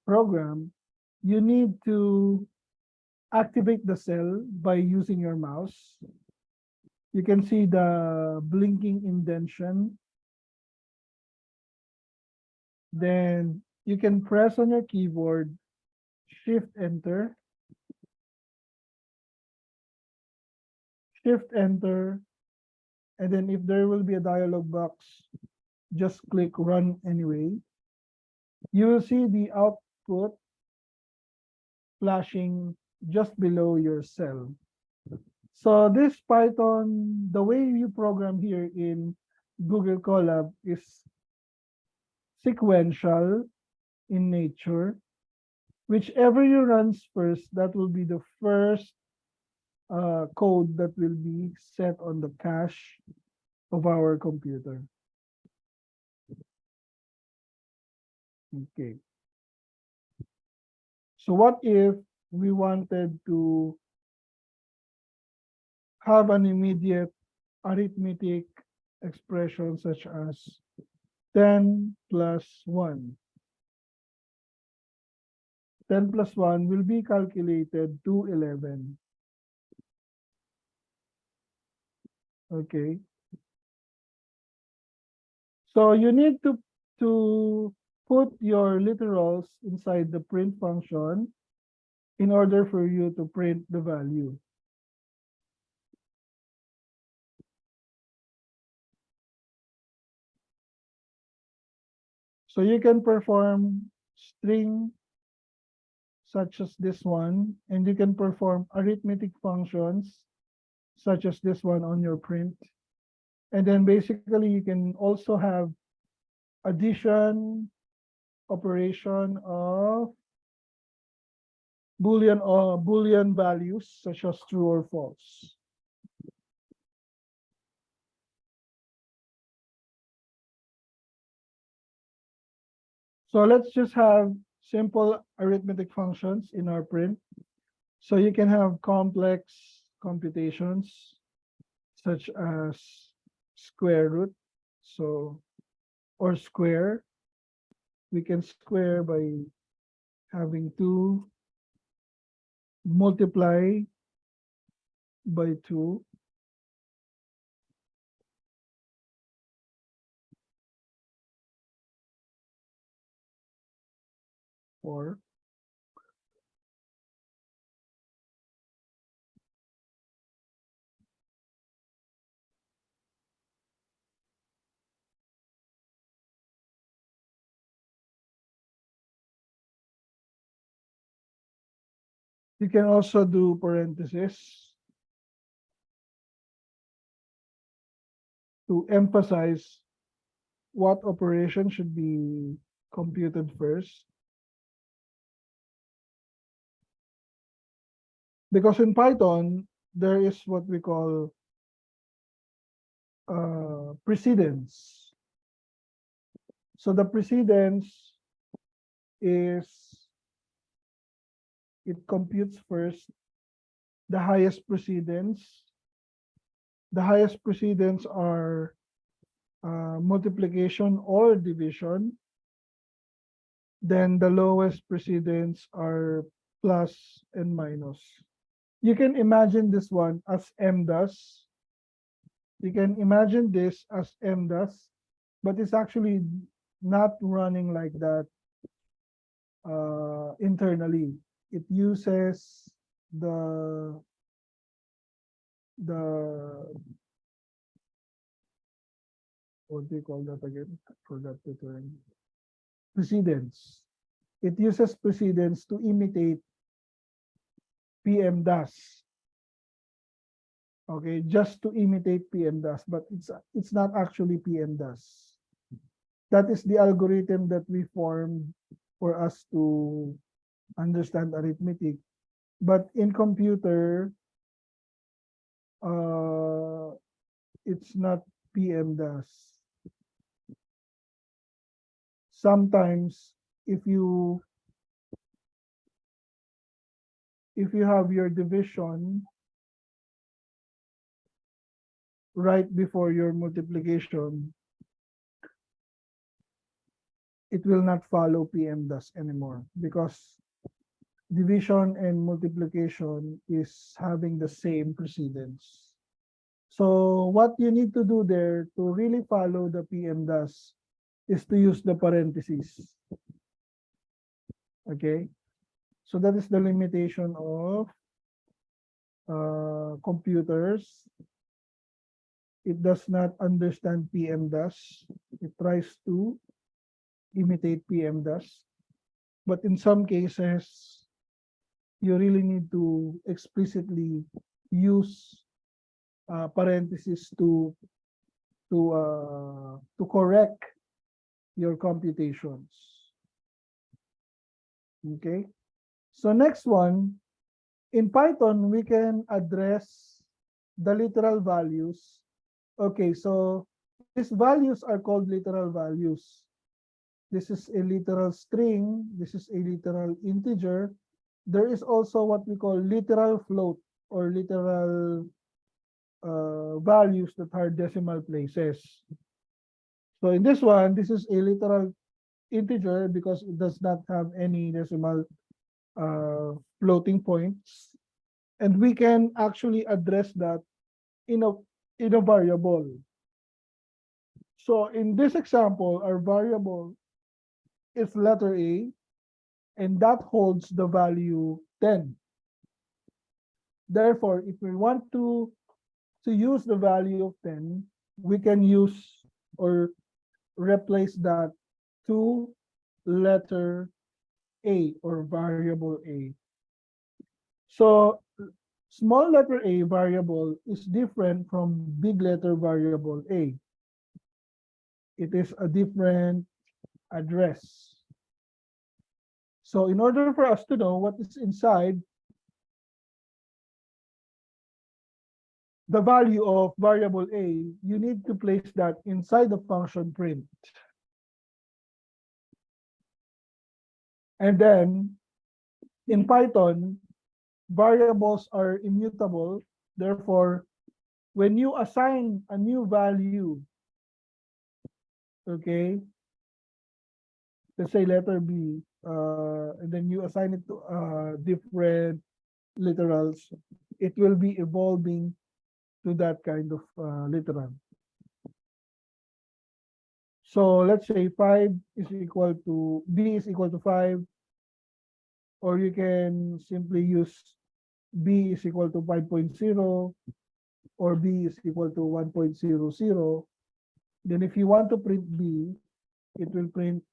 program, you need to activate the cell by using your mouse. You can see the blinking indentation. Then you can press on your keyboard, Shift Enter, Shift Enter, and then if there will be a dialog box, just click Run Anyway. You will see the output flashing just below your cell. So this Python, the way you program here in Google Colab is sequential in nature. Whichever you runs first, that will be the first code that will be set on the cache of our computer. Okay. So what if we wanted to have an immediate arithmetic expression such as 10 plus 1? 10 plus 1 will be calculated to 11. Okay. So you need to put your literals inside the print function in order for you to print the value. So you can perform string such as this one, and you can perform arithmetic functions such as this one on your print. And then basically you can also have addition operation of Boolean values such as true or false. So let's just have simple arithmetic functions in our print. So you can have complex computations such as square root. So, or square. We can square by having 2 multiply by 2. Or you can also do parentheses to emphasize what operation should be computed first. Because in Python, there is what we call precedence. So the precedence is it computes first the highest precedence. The highest precedence are multiplication or division. Then the lowest precedence are plus and minus. You can imagine this one as MDAS. You can imagine this as MDAS, but it's actually not running like that internally. It uses the what do you call that again? I forgot the term. Precedence. It uses precedence to imitate PEMDAS. Okay, just to imitate PEMDAS, but it's not actually PEMDAS. That is the algorithm that we formed for us to understand arithmetic. But in computer, it's not PEMDAS. Sometimes if you have your division right before your multiplication, it will not follow PEMDAS anymore because division and multiplication is having the same precedence. So what you need to do there to really follow the PEMDAS is to use the parentheses. Okay, so that is the limitation of computers. It does not understand PEMDAS. It tries to imitate PEMDAS, but in some cases, you really need to explicitly use parentheses to correct your computations. Okay. So next one, in Python, we can address the literal values. Okay, so these values are called literal values. This is a literal string. This is a literal integer. There is also what we call literal float or literal values that are decimal places. So in this one, this is a literal integer because it does not have any decimal floating points. And we can actually address that in a variable. So in this example, our variable is letter A, and that holds the value 10. Therefore, if we want to use the value of 10, we can use or replace that to letter A or variable A. So small letter A variable is different from big letter variable A. It is a different address. So in order for us to know what is inside the value of variable A, you need to place that inside the function print. And then in Python, variables are immutable. Therefore, when you assign a new value, okay, let's say letter B, and then you assign it to different literals, it will be evolving to that kind of literal. So let's say 5 is equal to, B is equal to 5, or you can simply use B is equal to 5.0, or B is equal to 1.00. Then if you want to print B, it will print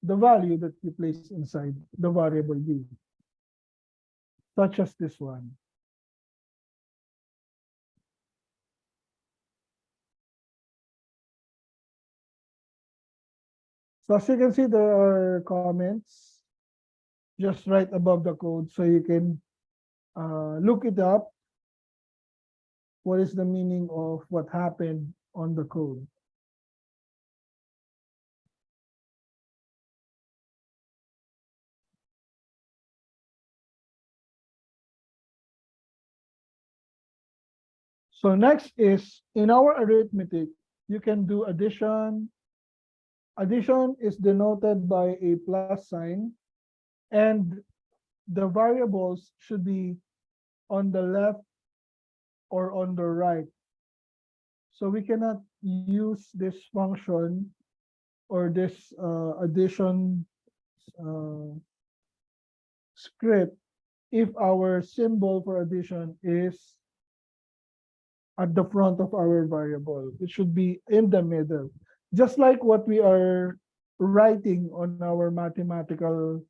the value that you place inside the variable B, such as this one. So as you can see, there are comments just right above the code, so you can look it up. What is the meaning of what happened on the code? So next is in our arithmetic, you can do addition. Addition is denoted by a plus sign, and the variables should be on the left or on the right. So we cannot use this function or this addition script if our symbol for addition is at the front of our variable. It should be in the middle, just like what we are writing on our mathematical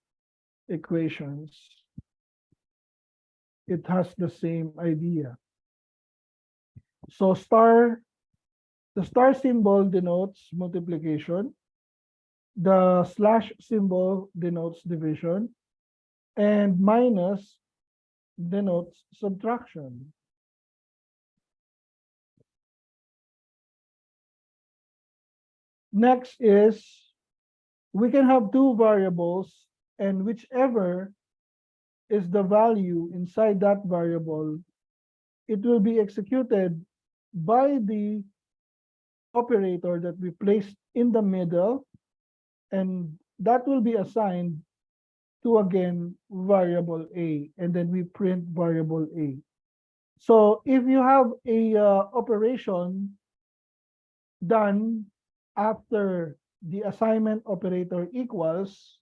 equations. It has the same idea. So the star symbol denotes multiplication. The slash symbol denotes division, and minus denotes subtraction. Next is we can have two variables, and whichever is the value inside that variable, it will be executed by the operator that we placed in the middle, and that will be assigned to, again, variable A, and then we print variable A. So if you have a operation done after the assignment operator equals,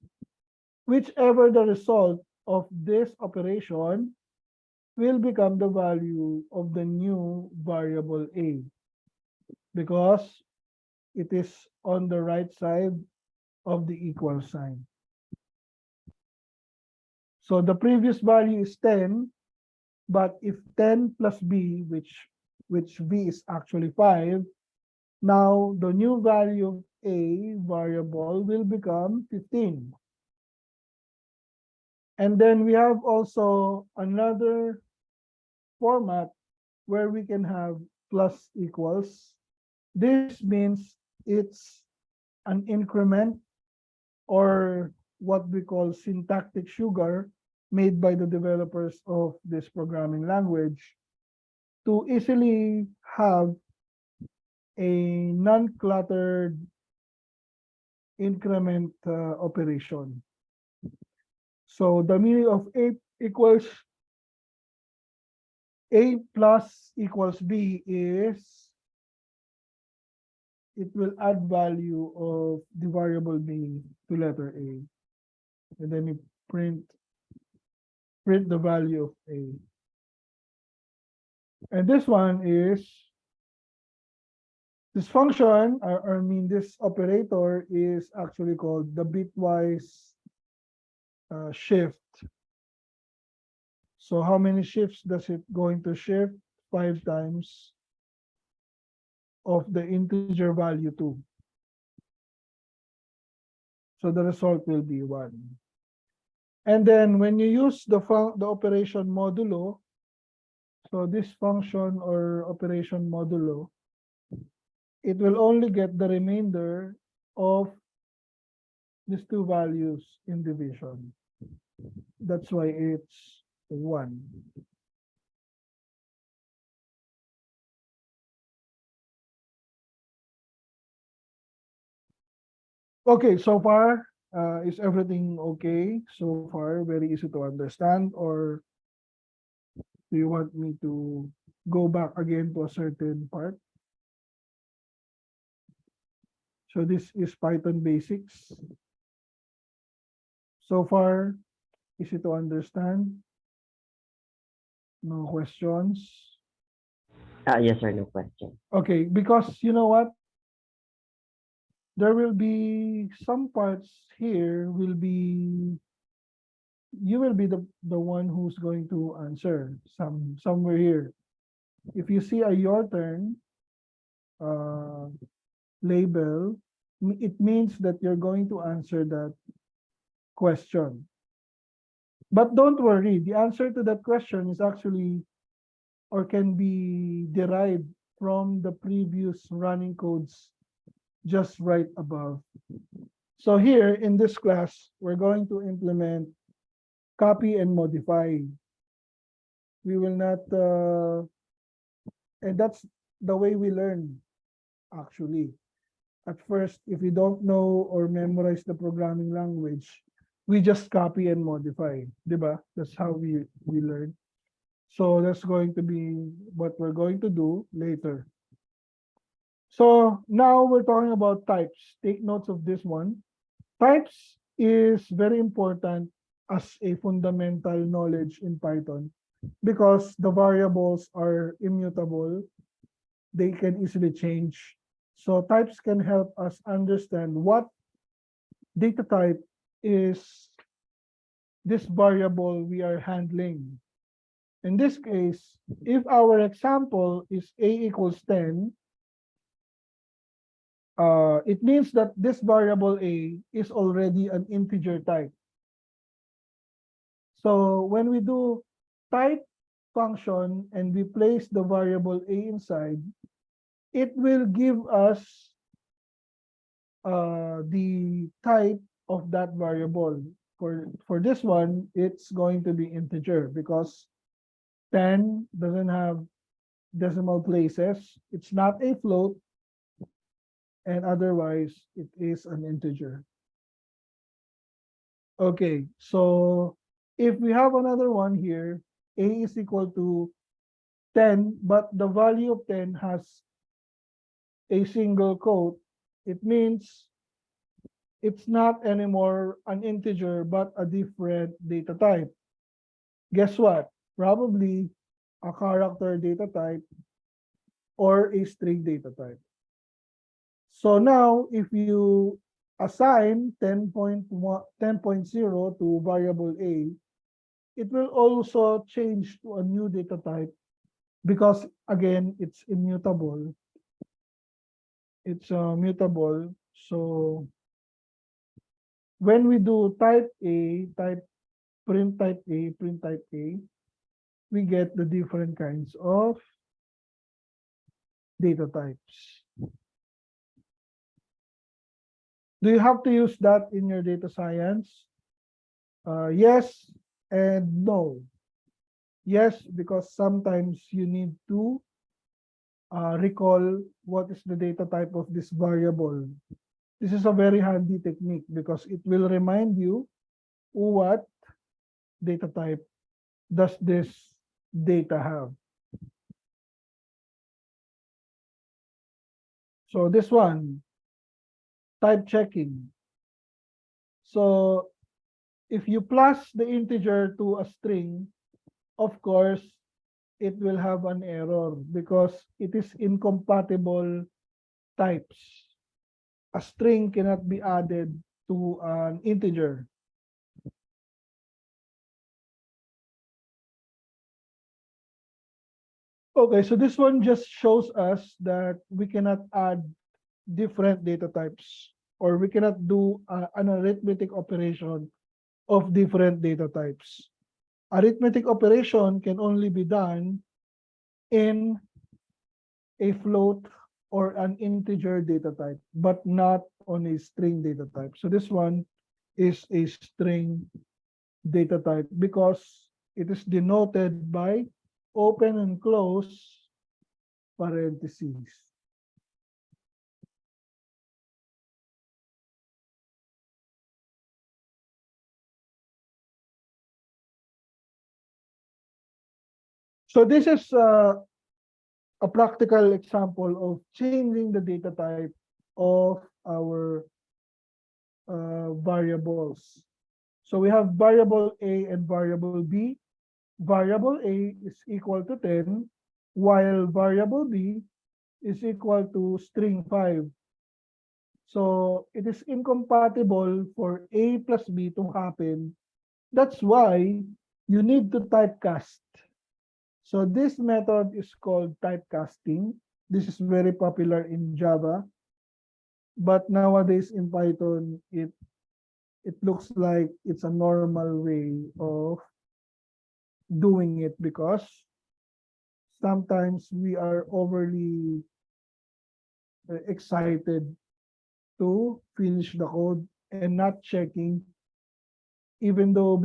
whichever the result of this operation will become the value of the new variable A, because it is on the right side of the equal sign. So the previous value is 10, but if 10 plus B, which B is actually 5, Now, the new value of a variable will become 15. And then we have also another format where we can have plus equals. This means it's an increment or what we call syntactic sugar made by the developers of this programming language to easily have a non-cluttered increment operation. So the meaning of A equals A plus equals B is it will add value of the variable B to letter A. And then you print the value of A. And this one is this function, I mean this operator is actually called the bitwise shift. So how many shifts does it going to shift? 5 times of the integer value 2. So the result will be 1. And then when you use the operation modulo, so this function or operation modulo, it will only get the remainder of these two values in division. That's why it's 1. Okay, so far, is everything okay? So far, very easy to understand, or do you want me to go back again to a certain part? So this is Python basics. So far, easy to understand? No questions? Yes, sir, no question. Okay, because you know what? There will be some parts here you will be the one who's going to answer somewhere here. If you see a your turn label, it means that you're going to answer that question. But don't worry, the answer to that question is actually or can be derived from the previous running codes just right above. So here in this class, we're going to implement copy and modify. We will not, and that's the way we learn actually. At first, if we don't know or memorize the programming language, we just copy and modify, diba? That's how we learn. So that's going to be what we're going to do later. So now we're talking about types. Take notes of this one. Types is very important as a fundamental knowledge in Python because the variables are immutable. They can easily change. So types can help us understand what data type is this variable we are handling. In this case, if our example is a equals 10, it means that this variable a is already an integer type. So when we do type function and we place the variable a inside, it will give us the type of that variable. For this one, it's going to be integer because 10 doesn't have decimal places. It's not a float, and otherwise it is an integer. Okay, so if we have another one here, a is equal to 10, but the value of 10 has a single quote, it means it's not anymore an integer, but a different data type. Guess what? Probably a character data type or a string data type. So now, if you assign 10.0 to variable a, it will also change to a new data type because, again, it's immutable. it's mutable. So when we do type A, print type A, we get the different kinds of data types. Do you have to use that in your data science? Yes and no. Yes, because sometimes you need to recall what is the data type of this variable. This is a very handy technique because it will remind you what data type does this data have. So this one, type checking. So if you plus the integer to a string, of course, it will have an error because it is incompatible types. A string cannot be added to an integer. Okay, so this one just shows us that we cannot add different data types, or we cannot do an arithmetic operation of different data types. Arithmetic operation can only be done in a float or an integer data type, but not on a string data type. So this one is a string data type because it is denoted by open and close parentheses. So this is a practical example of changing the data type of our variables. So we have variable A and variable B. Variable A is equal to 10, while variable B is equal to string 5. So it is incompatible for A plus B to happen. That's why you need to typecast. So this method is called typecasting. This is very popular in Java. But nowadays in Python, it looks like it's a normal way of doing it because sometimes we are overly excited to finish the code and not checking, even though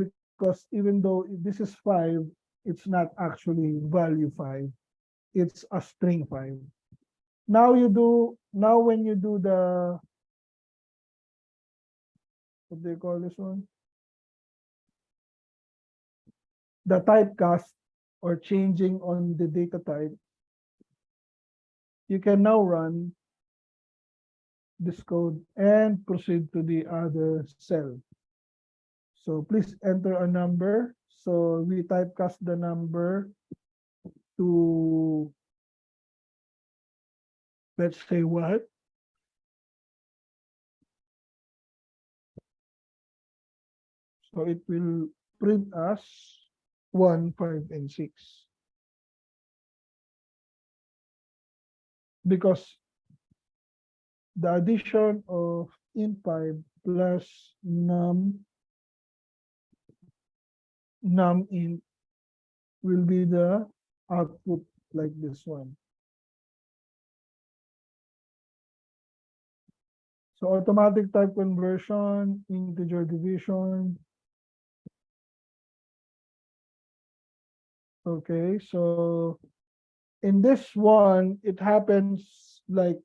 this is 5, it's not actually value 5, it's a string 5. Now when you do the, what do you call this one, the typecast or changing on the data type, you can now run this code and proceed to the other cell. So please enter a number. So we typecast the number to, let's say what? So it will print us 1, 5, and 6. Because the addition of int5 plus num int will be the output like this one. So automatic type conversion, integer division. Okay, so in this one, it happens like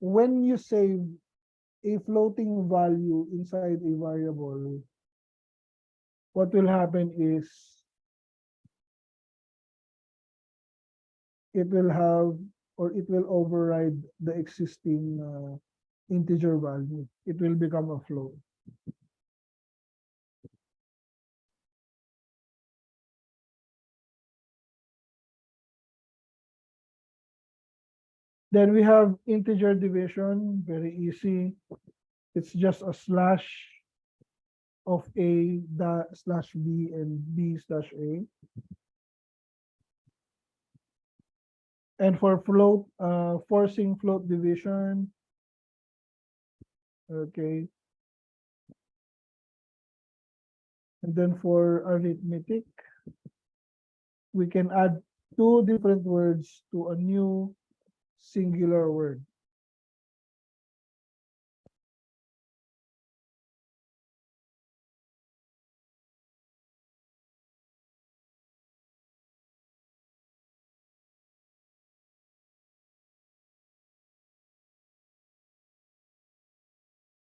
when you save a floating value inside a variable, what will happen is it will have, or it will override the existing integer value. It will become a float. Then we have integer division, very easy. It's just a slash of A slash B and B slash A. And for float, forcing float division, okay. And then for arithmetic, we can add two different words to a new singular word.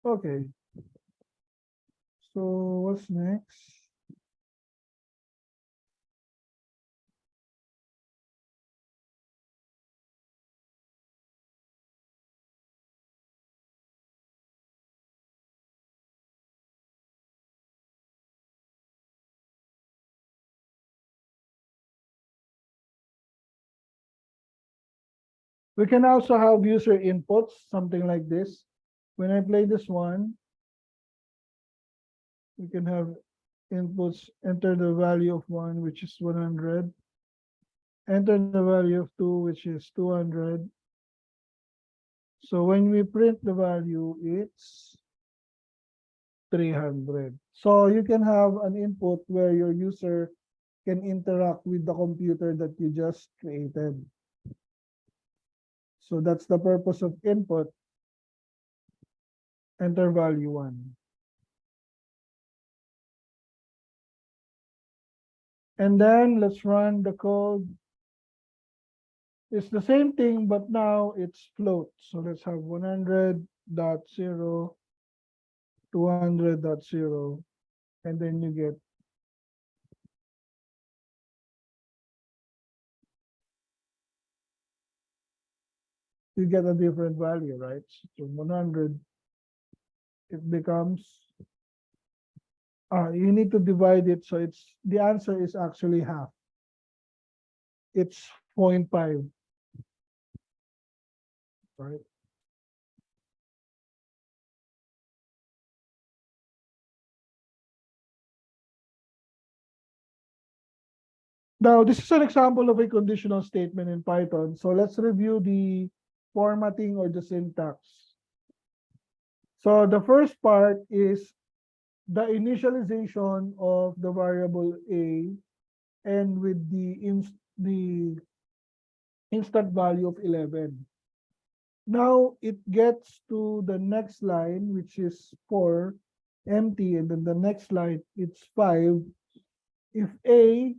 Okay. So what's next? We can also have user inputs, something like this. When I play this one, we can have inputs, enter the value of 1, which is 100. Enter the value of 2, which is 200. So when we print the value, it's 300. So you can have an input where your user can interact with the computer that you just created. So that's the purpose of input. Enter value 1. And then let's run the code. It's the same thing, but now it's float. So let's have 100.0, 200.0, and then you get a different value, right? So 100, it becomes, you need to divide it. So the answer is actually half. It's 0.5, right? Now, this is an example of a conditional statement in Python. So let's review the formatting or the syntax. So the first part is the initialization of the variable a and with the instant value of 11. Now it gets to the next line, which is 4, empty, and then the next line, it's 5. If a,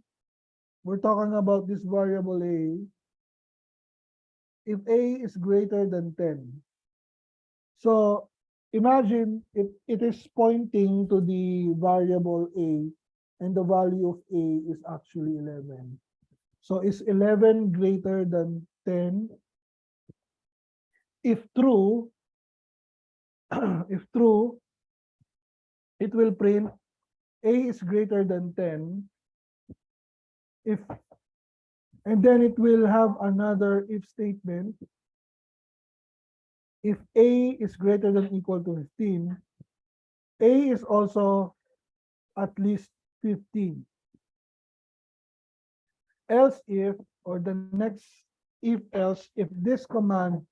we're talking about this variable a, if a is greater than 10. So imagine it is pointing to the variable a, and the value of a is actually 11. So is 11 greater than 10? If true, if true, it will print a is greater than 10. If, and then it will have another if statement. If a is greater than equal to 15, a is also at least 15. Else if, or the next if else, if this command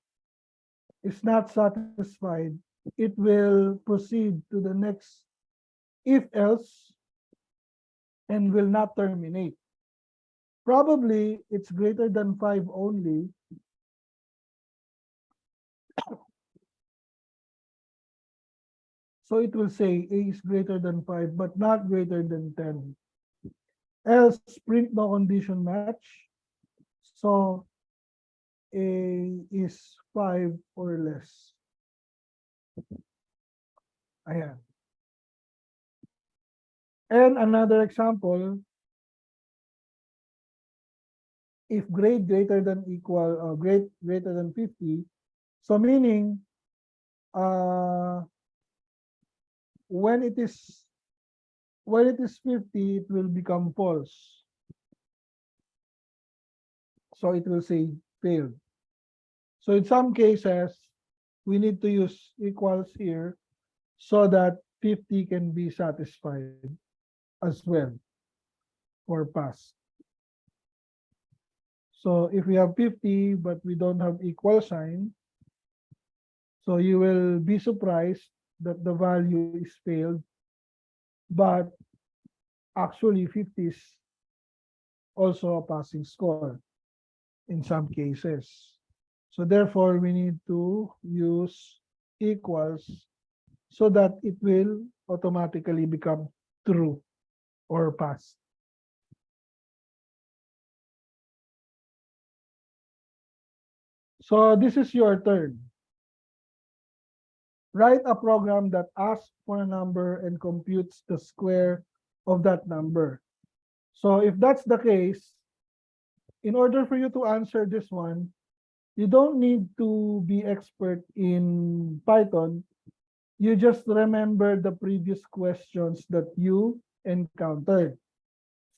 is not satisfied, it will proceed to the next if else and will not terminate. Probably it's greater than 5 only. So it will say a is greater than 5, but not greater than 10. Else print no condition match. So a is 5 or less. Ayan. And another example, if grade greater than equal, grade greater than 50, so meaning, when it is 50, it will become false. So it will say failed. So in some cases, we need to use equals here so that 50 can be satisfied as well for pass. So if we have 50, but we don't have equal sign, so you will be surprised that the value is failed, but actually 50 is also a passing score in some cases. So therefore, we need to use equals so that it will automatically become true or pass. So this is your turn. Write a program that asks for a number and computes the square of that number. So if that's the case, in order for you to answer this one, you don't need to be expert in Python. You just remember the previous questions that you encountered.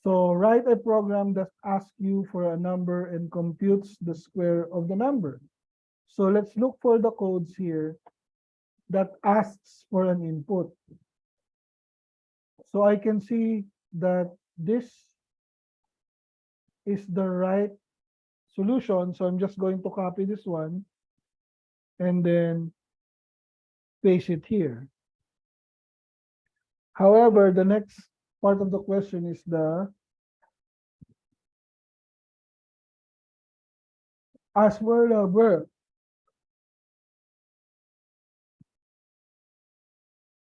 So write a program that asks you for a number and computes the square of the number. So let's look for the codes here that asks for an input. So I can see that this is the right solution. So I'm just going to copy this one and then paste it here. However, the next part of the question is the ask for a number.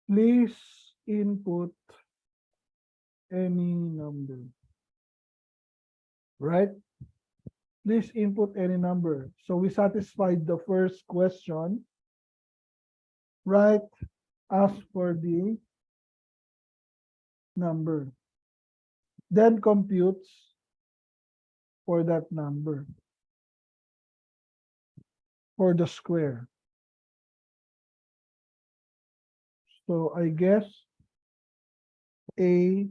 Please input any number. Right? Please input any number. So we satisfied the first question. Right? Ask for the number. Then computes for that number. For the square. So I guess A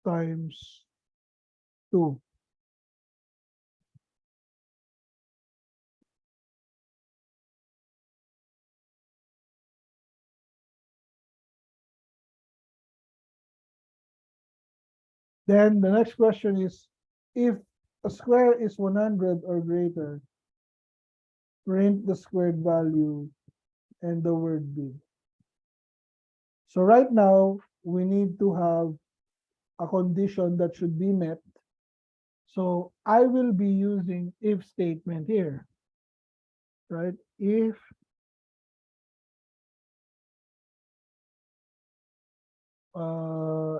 times 2. Then the next question is, if a square is 100 or greater, print the squared value and the word big. So right now, we need to have a condition that should be met. So I will be using if statement here, right? If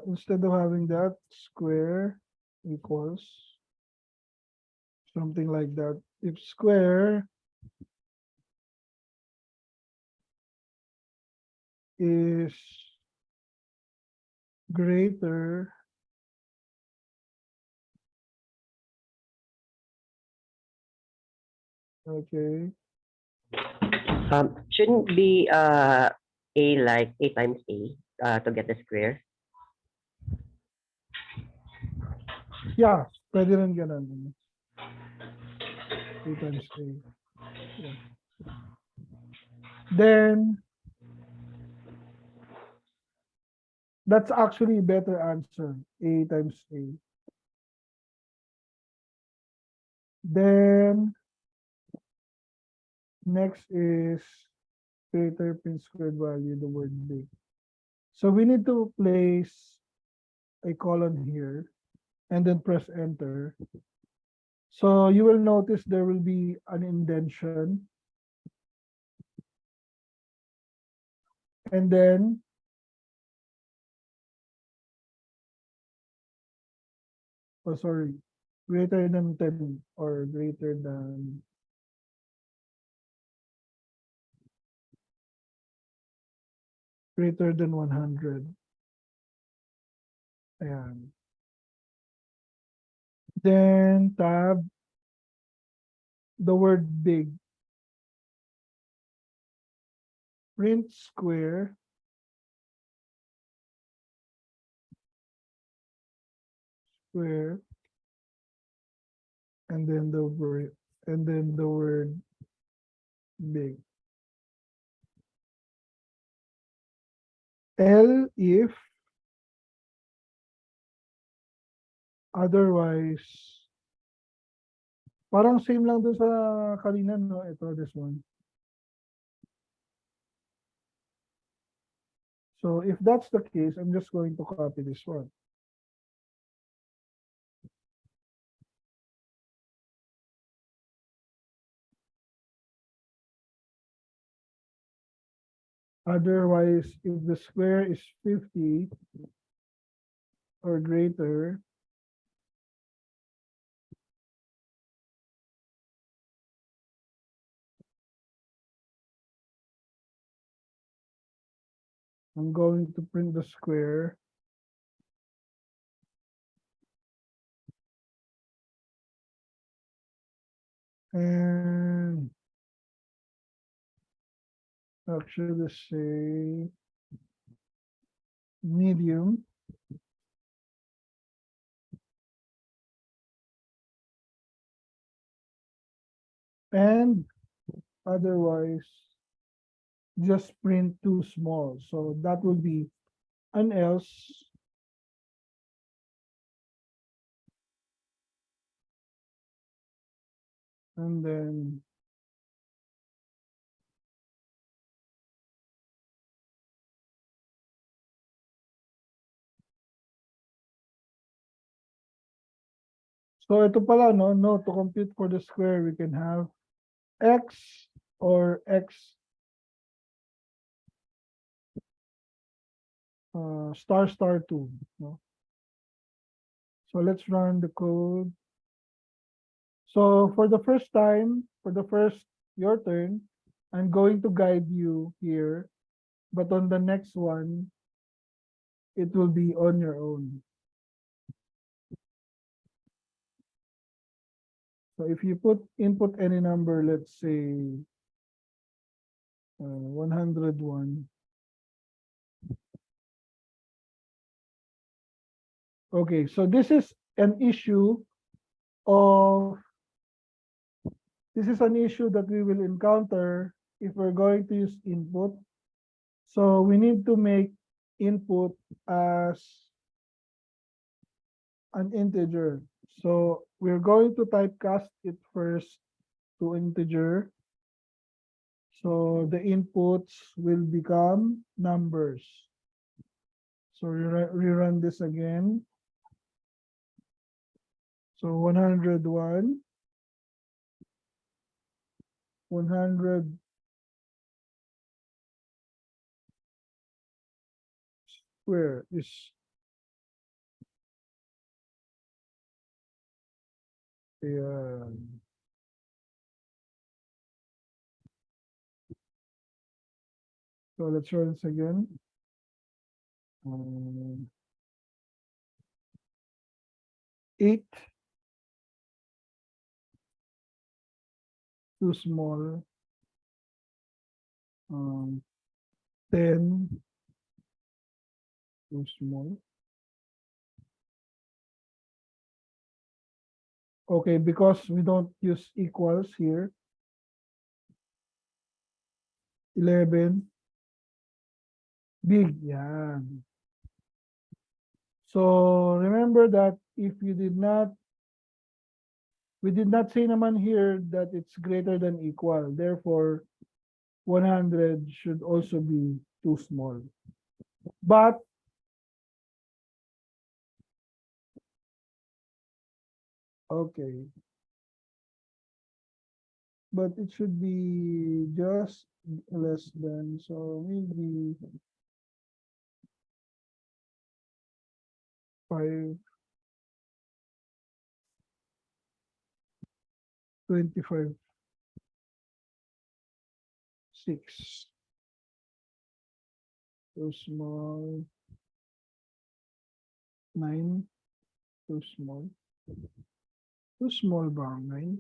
instead of having that square equals something like that, if square is greater okay, Shouldn't be a like a times a to get the square. yeah, pwede rin ganun. A times A. Yeah. Then that's actually a better answer, A times A. Then next is greater pin squared value, the word big. So we need to place a colon here and then press enter. So you will notice there will be an indentation. And then oh sorry, greater than 10 or greater than 100. Ayan. Then tab the word big. Print square and then the word big. L if otherwise Parang same lang dun sa kanina, no? Ito, this one. So if that's the case, I'm just going to copy this one. Otherwise, if the square is 50 or greater, I'm going to print the square. And actually say medium. And otherwise, just print too small. So that will be an else. And then so ito pala, no, to compute for the square, we can have x or x star star 2, no? So let's run the code. So for the first time, for the first, your turn, I'm going to guide you here, but on the next one, it will be on your own. So if you input any number, let's say 101. Okay, so this is an issue of, this is an issue that we will encounter if we're going to use input. So we need to make input as an integer. So we're going to typecast it first to integer. So the inputs will become numbers. So rerun this again. So 101, 100 square is so let's run this again. 8 too small. 10 too small. Okay, because we don't use equals here. 11 big, yeah. So remember that if you did not, we did not say naman here that it's greater than equal. Therefore, 100 should also be too small. But okay. But it should be just less than, so maybe 5, 25, 6. Too small. 9. Too small. Too small ba? 9.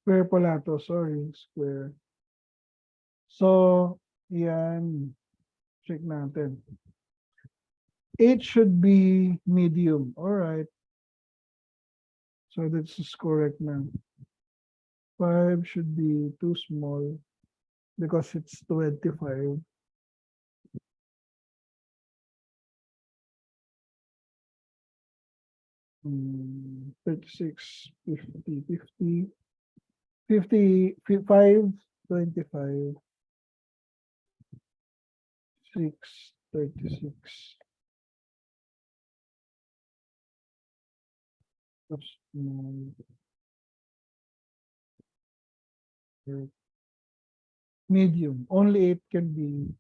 Square pala to, sorry, square. So, yan. Check natin. 8 should be medium. All right. So this is correct now. 5 should be too small because it's 25. 36, 50, 50, 55, 25, 6, 36. Oops, medium. Only 8 can be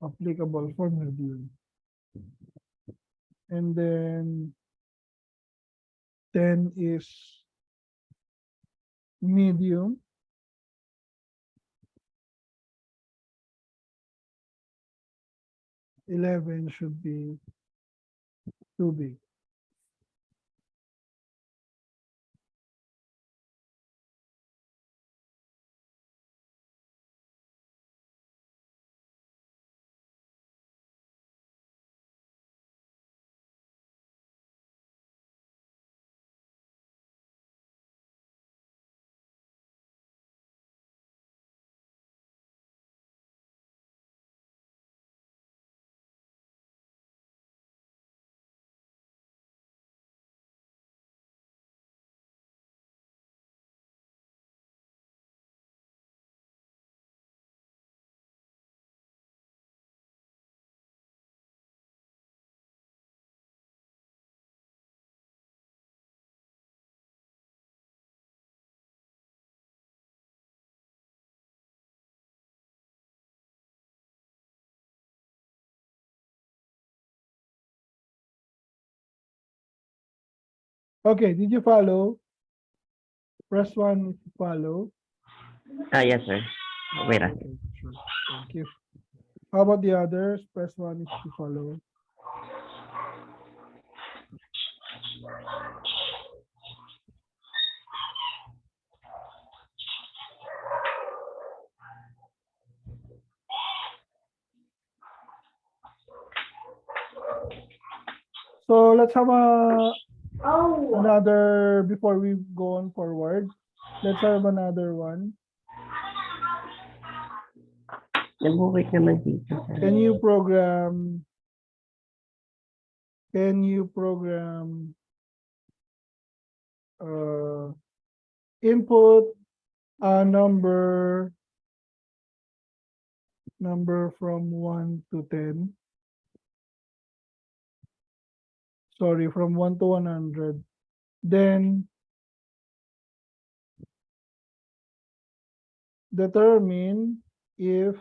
applicable for medium. And then 10 is medium. 11 should be too big. Okay, did you follow? Press 1 if you follow. Yes, sir. Wait. Okay, sure. Thank you. How about the others? Press 1 if you follow. So let's have another, before we go on forward, let's have another one. Nabuwait naman dito, sir. Can you program input a number from 1 to 10? Sorry, from 1 to 100. Then determine if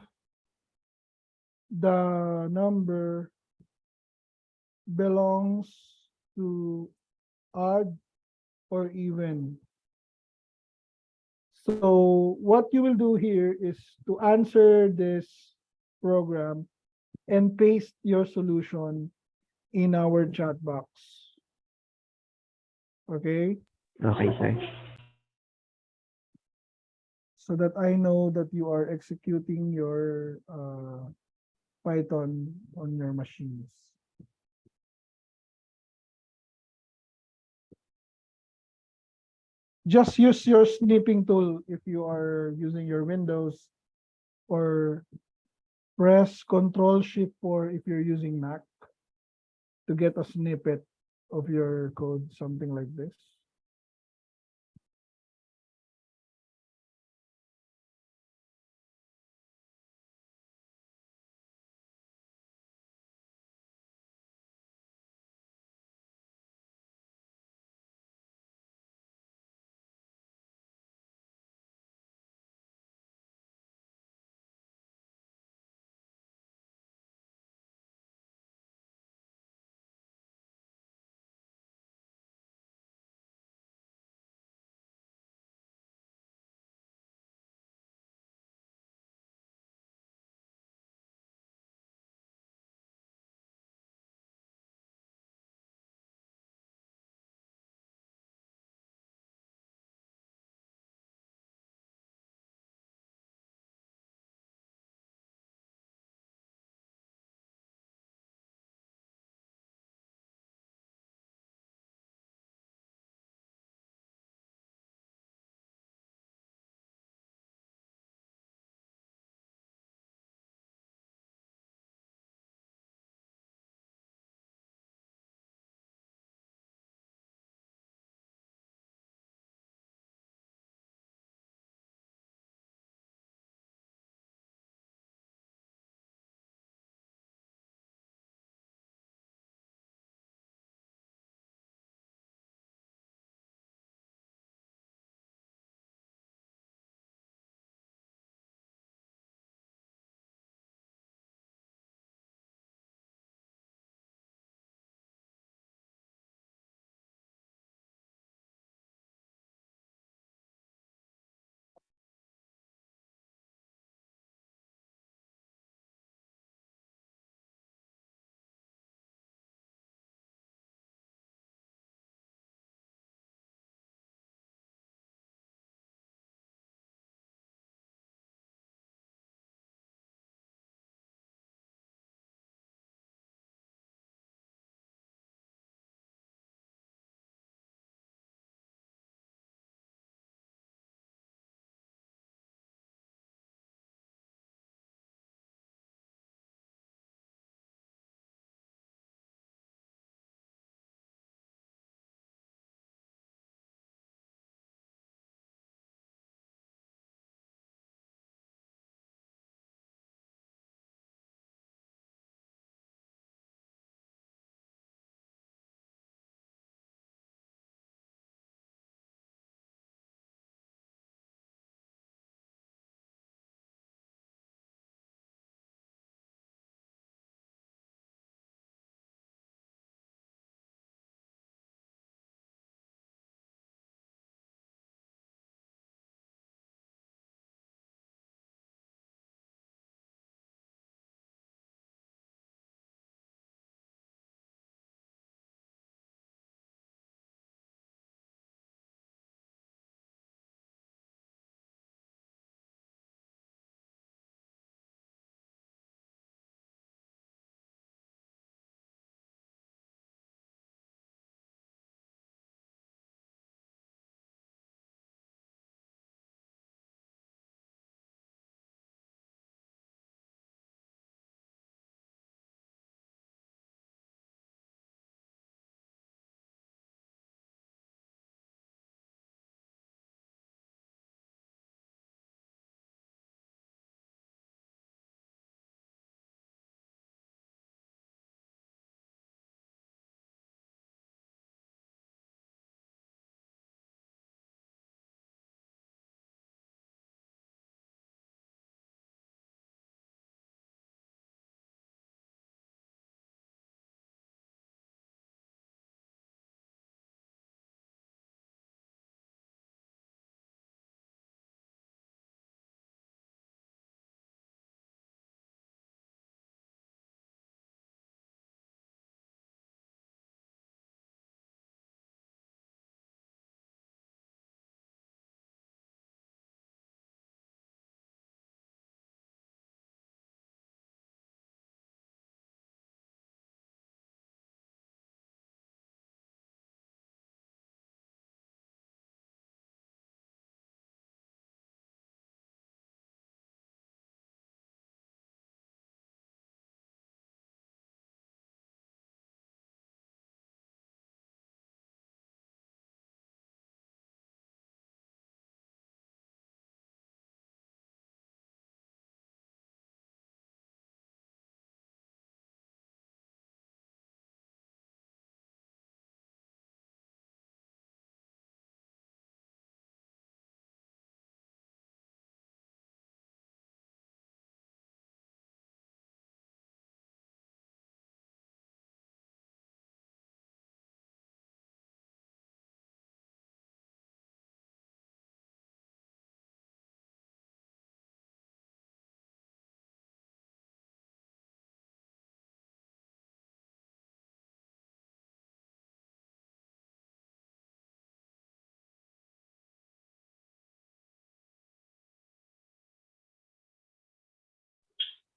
the number belongs to odd or even. So what you will do here is to answer this program and paste your solution in our chat box. Okay? Okay, sir. So that I know that you are executing your Python on your machines. Just use your snipping tool if you are using your Windows, or press Control-Shift-4 if you're using Mac to get a snippet of your code, something like this.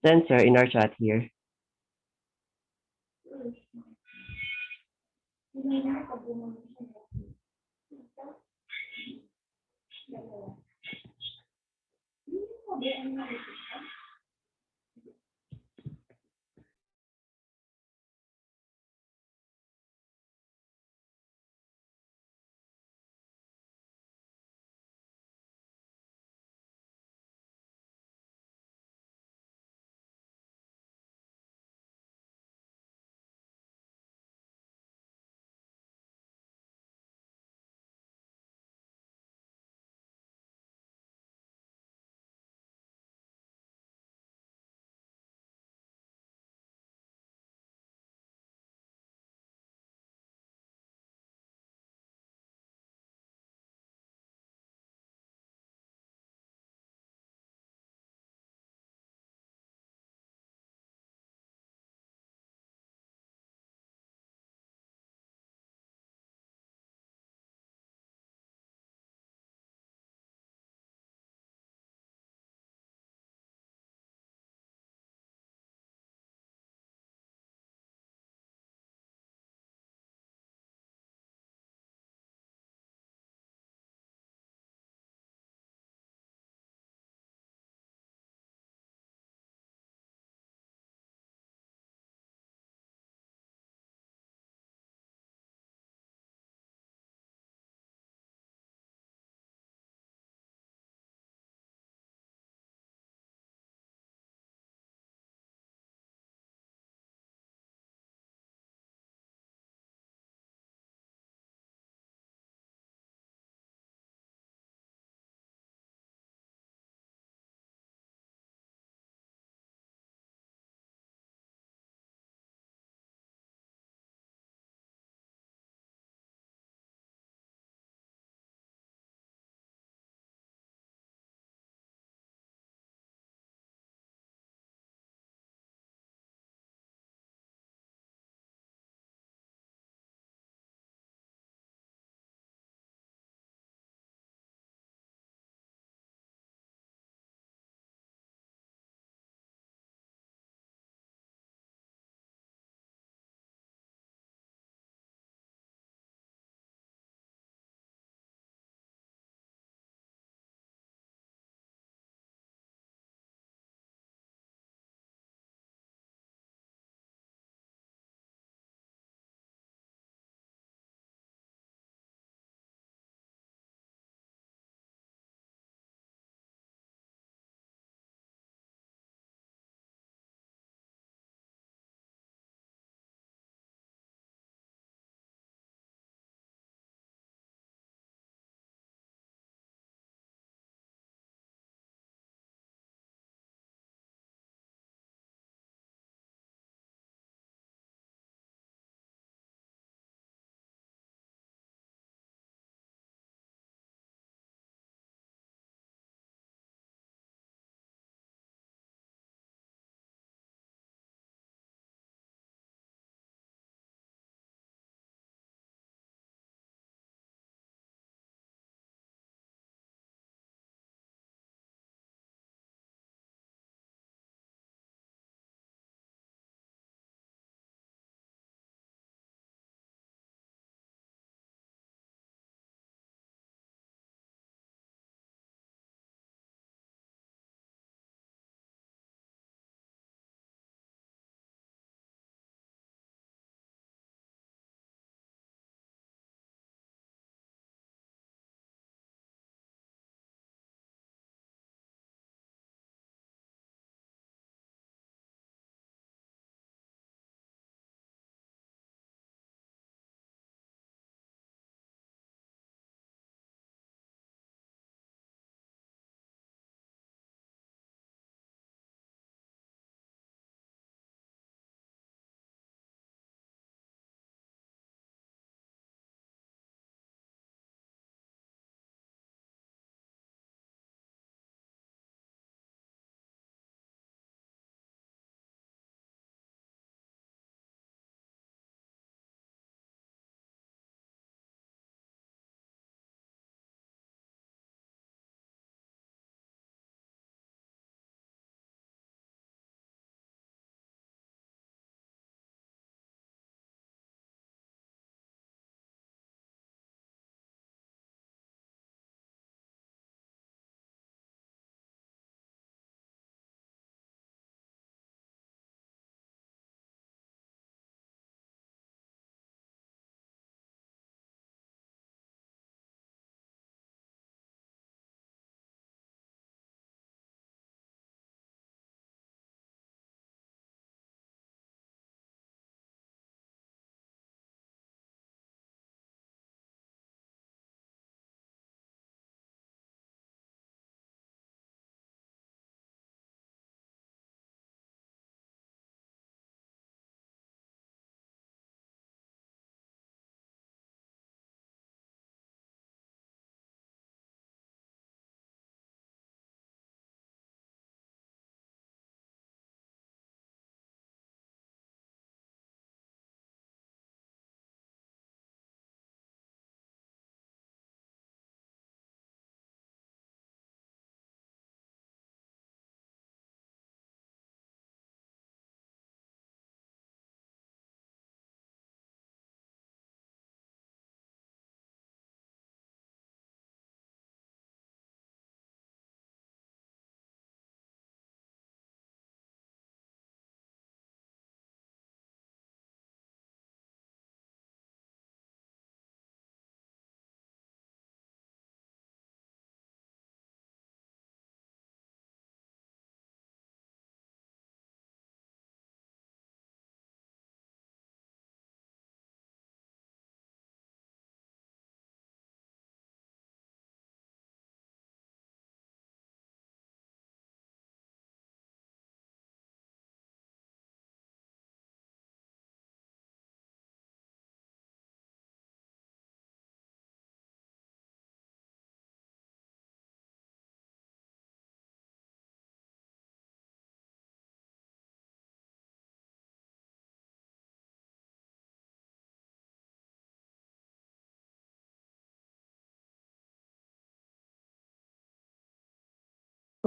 censor in our chat here.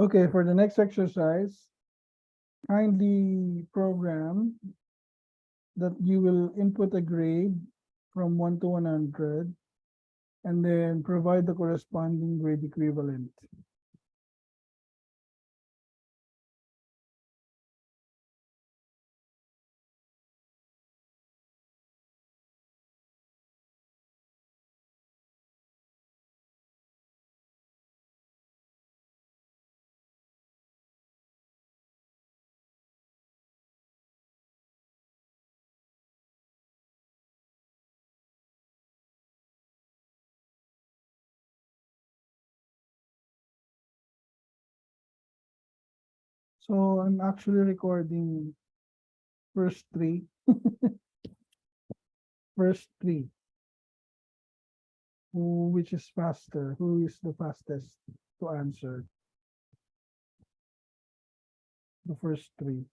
Okay, for the next exercise, kindly program that you will input a grade from 1 to 100 and then provide the corresponding grade equivalent. So I'm actually recording first three. First three. Which is faster? Who is the fastest to answer? The first three.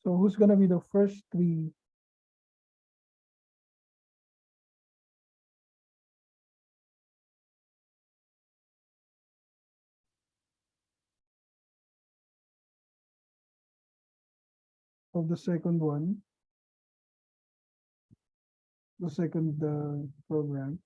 So who's gonna be the first three? Of the second one? The second program.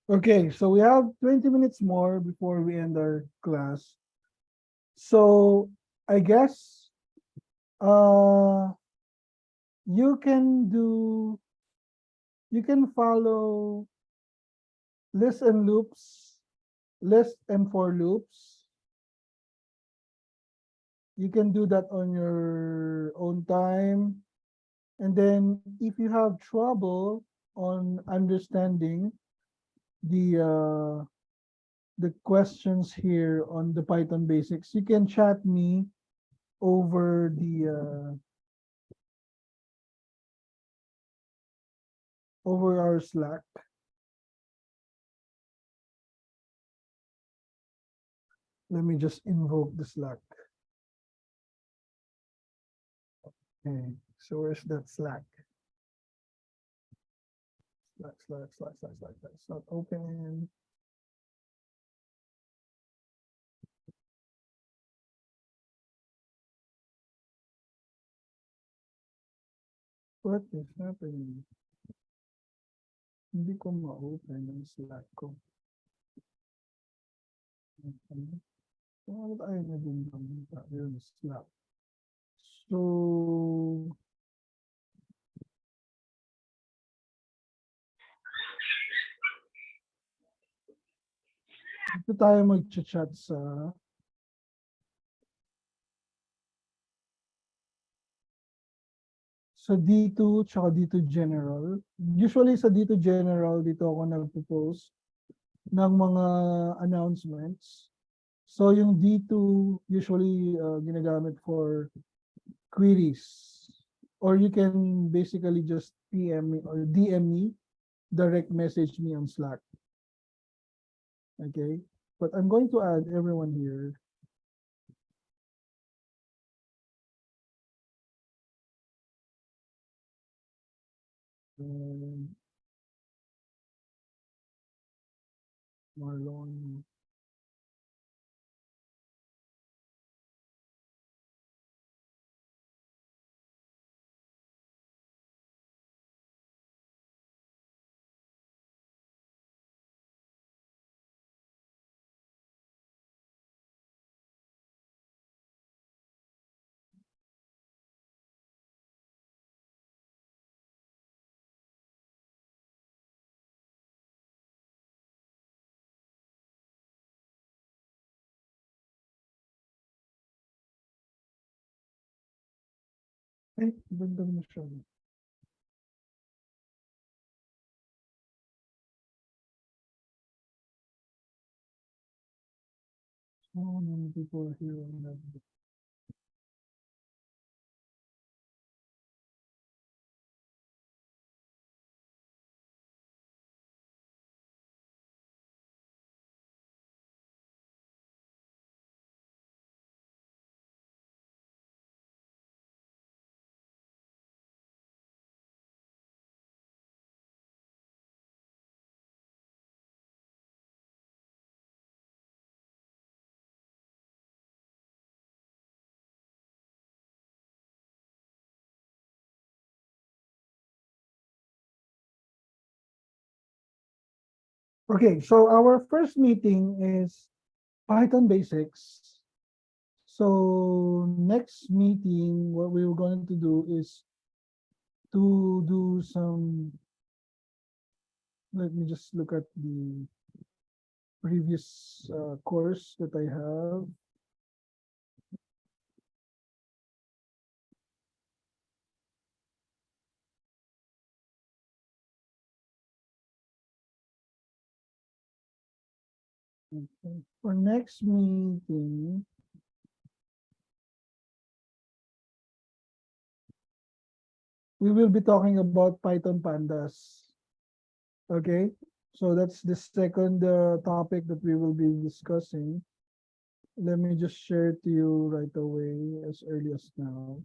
Okay, so we have 20 minutes more before we end our class. So I guess uh you can do you can follow list and loops, list and for loops. You can do that on your own time. And then if you have trouble on understanding the questions here on the Python basics, you can chat me over over our Slack. Let me just invoke the Slack. Okay, so where's that Slack? Slack. It's not open. What is happening? Hindi ko ma-open ang Slack ko. Okay. Ano tayo na din yung Slack? So, dito tayo mag-chat sa D2 tsaka D2 General. Usually sa D2 General, dito ako nagpo-post ng mga announcements. So yung D2 usually ginagamit for queries. Or you can basically just PM me or DM me, direct message me on Slack. Okay? But I'm going to add everyone here. Marlon. Ay, bandang na siya. So many people here on that. Okay, so our first meeting is Python basics. So next meeting, what we were going to do is to do some, let me just look at the previous course that I have. Okay. For next meeting, we will be talking about Python pandas. Okay, so that's the second topic that we will be discussing. Let me just share it to you right away as early as now.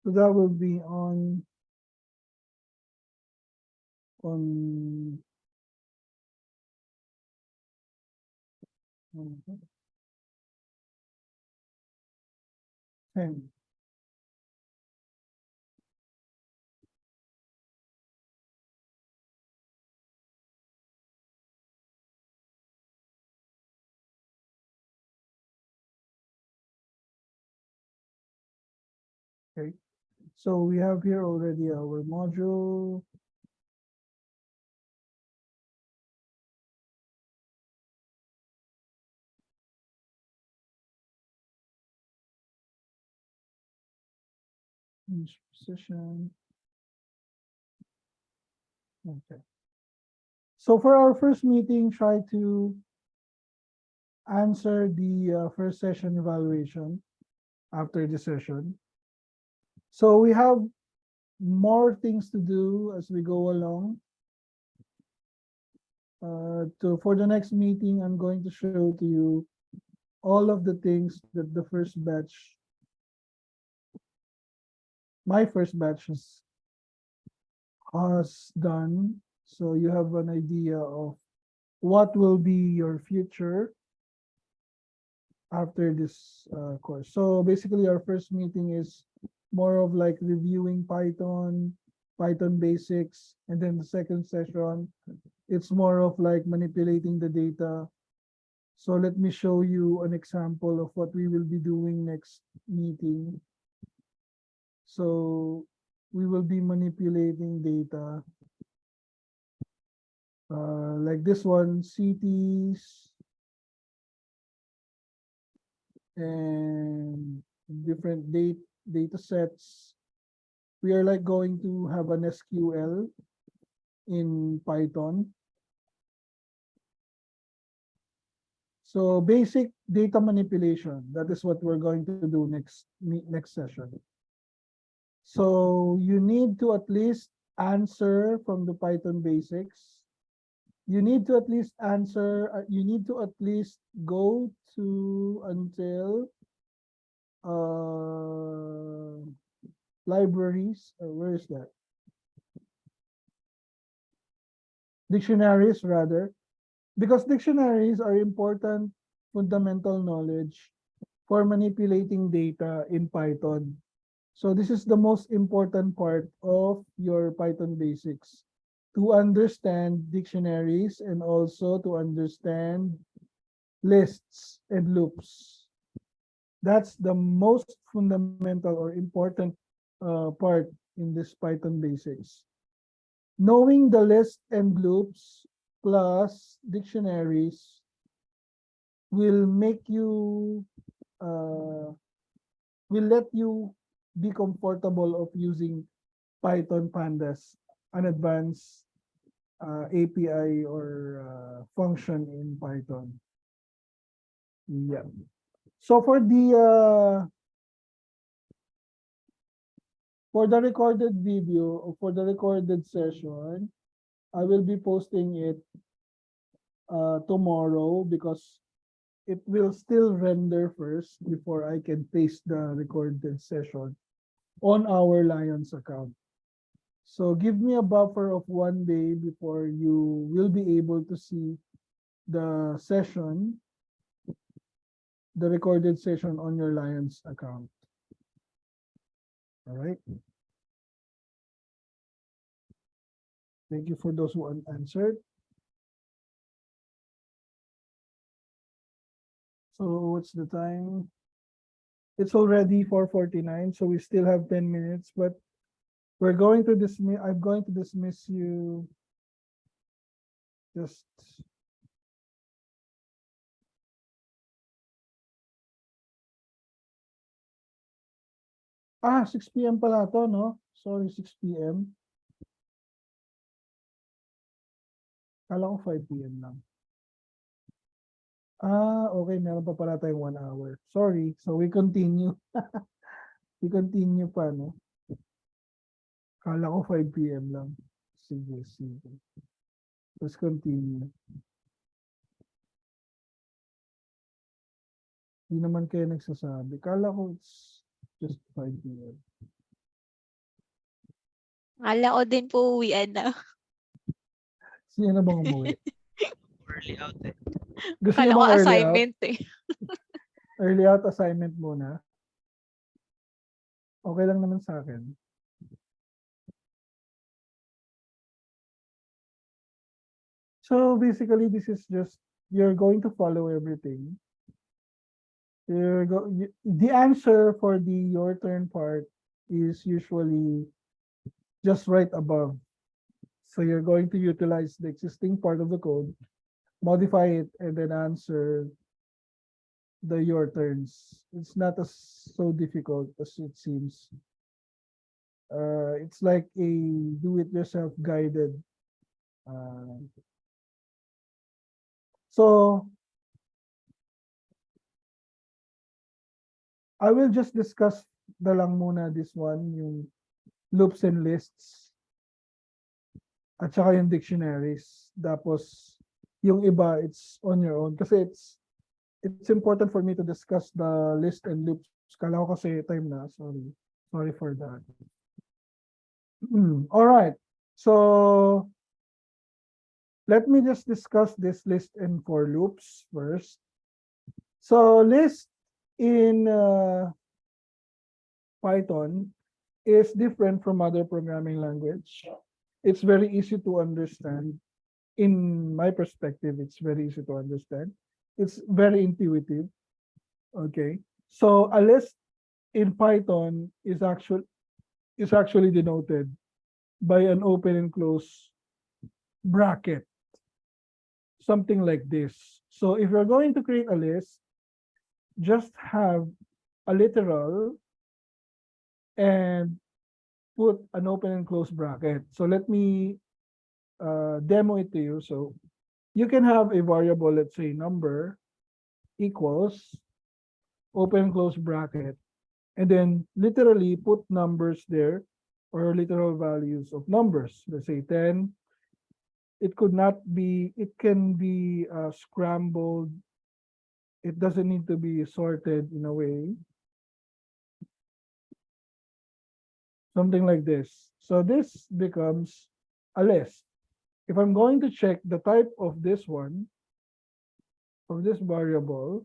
So that will be on 10. Okay, so we have here already our module. Each position. Okay. So for our first meeting, try to answer the first session evaluation after the session. So we have more things to do as we go along. For the next meeting, I'm going to show to you all of the things that the first batch, my first batch has done. So you have an idea of what will be your future after this course. So basically our first meeting is more of like reviewing Python basics, and then the second session, it's more of like manipulating the data. So let me show you an example of what we will be doing next meeting. So we will be manipulating data like this one, CTs, and different data sets. We are like going to have an SQL in Python. So basic data manipulation, that is what we're going to do next session. So you need to at least answer from the Python basics. You need to at least answer, you need to at least go to until libraries, where is that? Dictionaries rather, because dictionaries are important fundamental knowledge for manipulating data in Python. So this is the most important part of your Python basics, to understand dictionaries and also to understand lists and loops. That's the most fundamental or important part in this Python basics. Knowing the list and loops plus dictionaries will make you will let you be comfortable of using Python pandas, an advanced API or function in Python. Yeah. So for the recorded video or for the recorded session, I will be posting it tomorrow because it will still render first before I can paste the recorded session on our Lions account. So give me a buffer of 1 day before you will be able to see the session, the recorded session on your Lions account. All right. Thank you for those who unanswered. So what's the time? It's already 4:49, so we still have 10 minutes, but we're going to dismiss, I'm going to dismiss you just ah 6 p.m. pala to, no? Sorry, 6 p.m. Kala ko 5 p.m. lang. Ah, okay, meron pa pala tayong 1 hour. Sorry, so we continue. We continue pa, no? Kala ko 5 p.m. lang. Sige, sige. Let's continue. Hindi naman kayo nagsasabi. Kala ko it's just 5 p.m. Akala ko din po uwian na. Sino na bang umuwi? Early out eh. Gusto niyo Akala ko bang early out? assignment eh. Early out assignment muna. Okay lang naman sa akin. So basically, this is just, you're going to follow everything. The answer for the your turn part is usually just right above. So you're going to utilize the existing part of the code, modify it, and then answer the your turns. It's not as so difficult as it seems. It's like a do-it-yourself guided. So I will just discuss na lang muna this one, yung loops and lists, at saka yung dictionaries. Tapos yung iba, it's on your own. Kasi it's important for me to discuss the list and loops. Kala ko kasi time na, sorry. Sorry for that. All right. So let me just discuss this list and for loops first. So list in Python is different from other programming language. It's very easy to understand. In my perspective, it's very easy to understand. It's very intuitive. Okay. So a list in Python is actually denoted by an open and close bracket. Something like this. So if you're going to create a list, just have a literal and put an open and close bracket. So let me demo it to you. So you can have a variable, let's say number equals open and close bracket, and then literally put numbers there or literal values of numbers. Let's say 10. It could not be, it can be scrambled. It doesn't need to be sorted in a way. Something like this. So this becomes a list. If I'm going to check the type of this one, of this variable,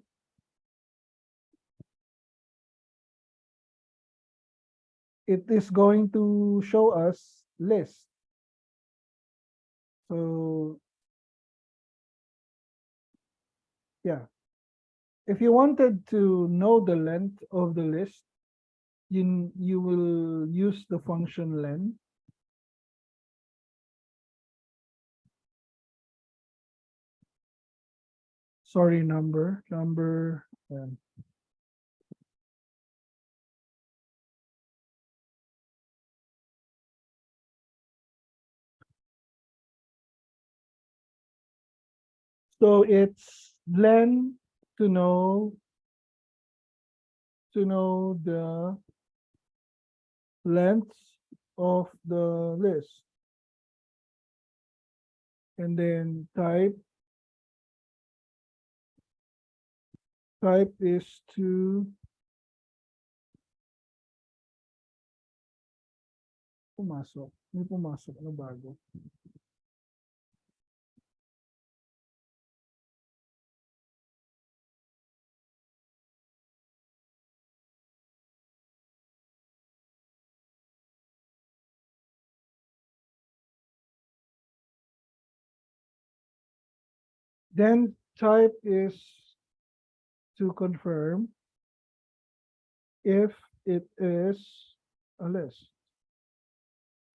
it is going to show us list. So yeah, if you wanted to know the length of the list, you will use the function len. Sorry, number. So it's len to know the length of the list. And then type is to pumasok. May pumasok na bago. Then type is to confirm if it is a list.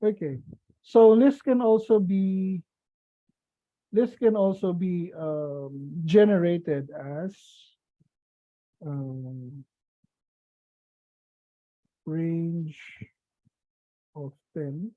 Okay, so list can also be generated as range of 10.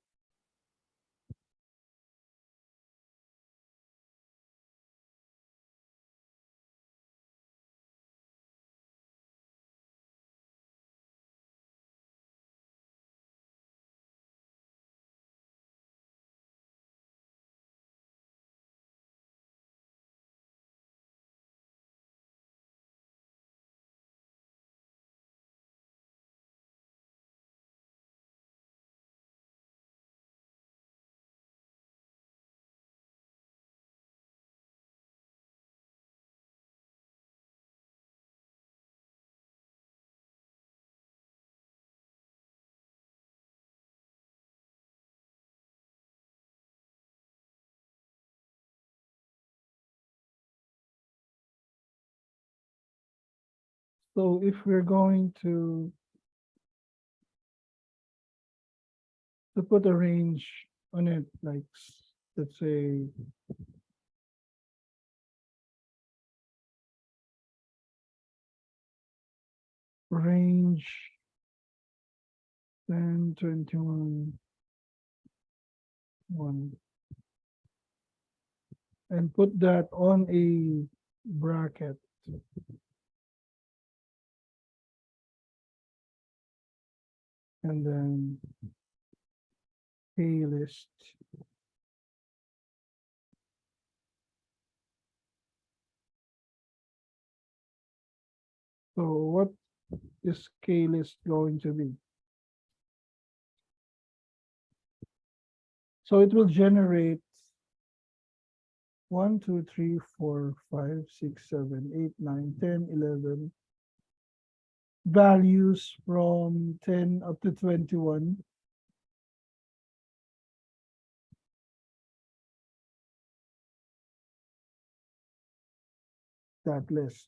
So if we're going to put a range on it, like let's say range 10, 21, 1, and put that on a bracket. And then K list. So what is K list going to be? So it will generate 1, 2, 3, 4, 5, 6, 7, 8, 9, 10, 11 values from 10 up to 21. That list.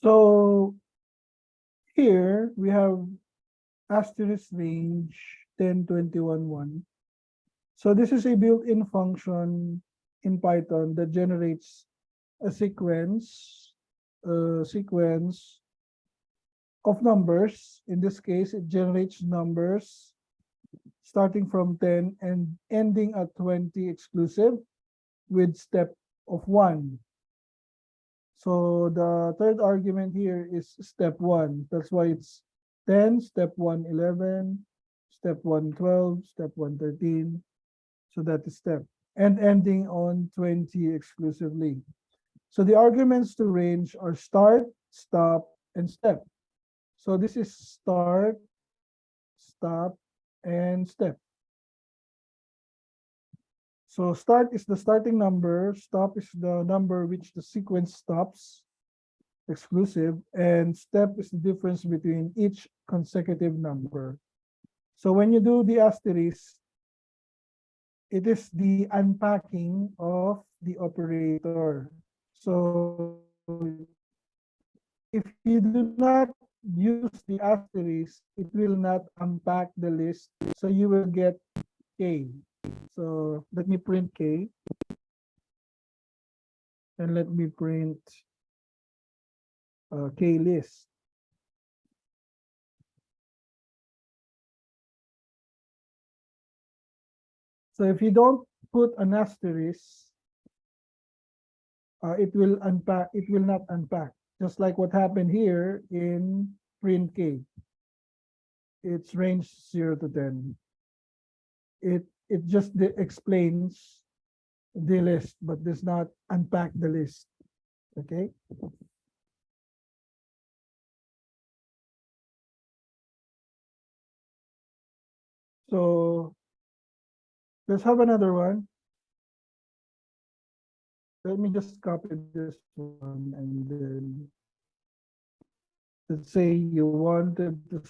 So here we have asterisk range 10, 21, 1. So this is a built-in function in Python that generates a sequence of numbers. In this case, it generates numbers starting from 10 and ending at 20 exclusive with step of 1. So the third argument here is step 1. That's why it's 10, step 1, 11, step 1, 12, step 1, 13. So that is step. And ending on 20 exclusively. So the arguments to range are start, stop, and step. So this is start, stop, and step. So start is the starting number, stop is the number which the sequence stops, exclusive, and step is the difference between each consecutive number. So when you do the asterisk, it is the unpacking of the operator. So if you do not use the asterisk, it will not unpack the list. So you will get K. So let me print K. And let me print K list. So if you don't put an asterisk, it will unpack. It will not unpack. Just like what happened here in print K. It's range 0 to 10. It just explains the list, but does not unpack the list. Okay. So let's have another one. Let me just copy this one and then let's say you wanted to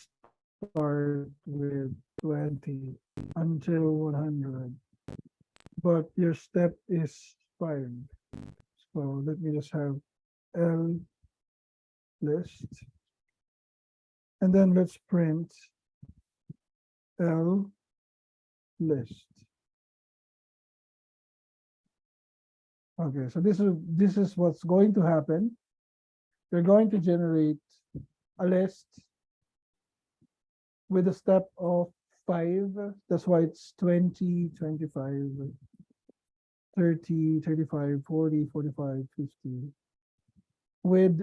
start with 20 until 100, but your step is 5. So let me just have L list, and then let's print L list. Okay, so this is what's going to happen. You're going to generate a list with a step of 5. That's why it's 20, 25, 30, 35, 40, 45, 50. With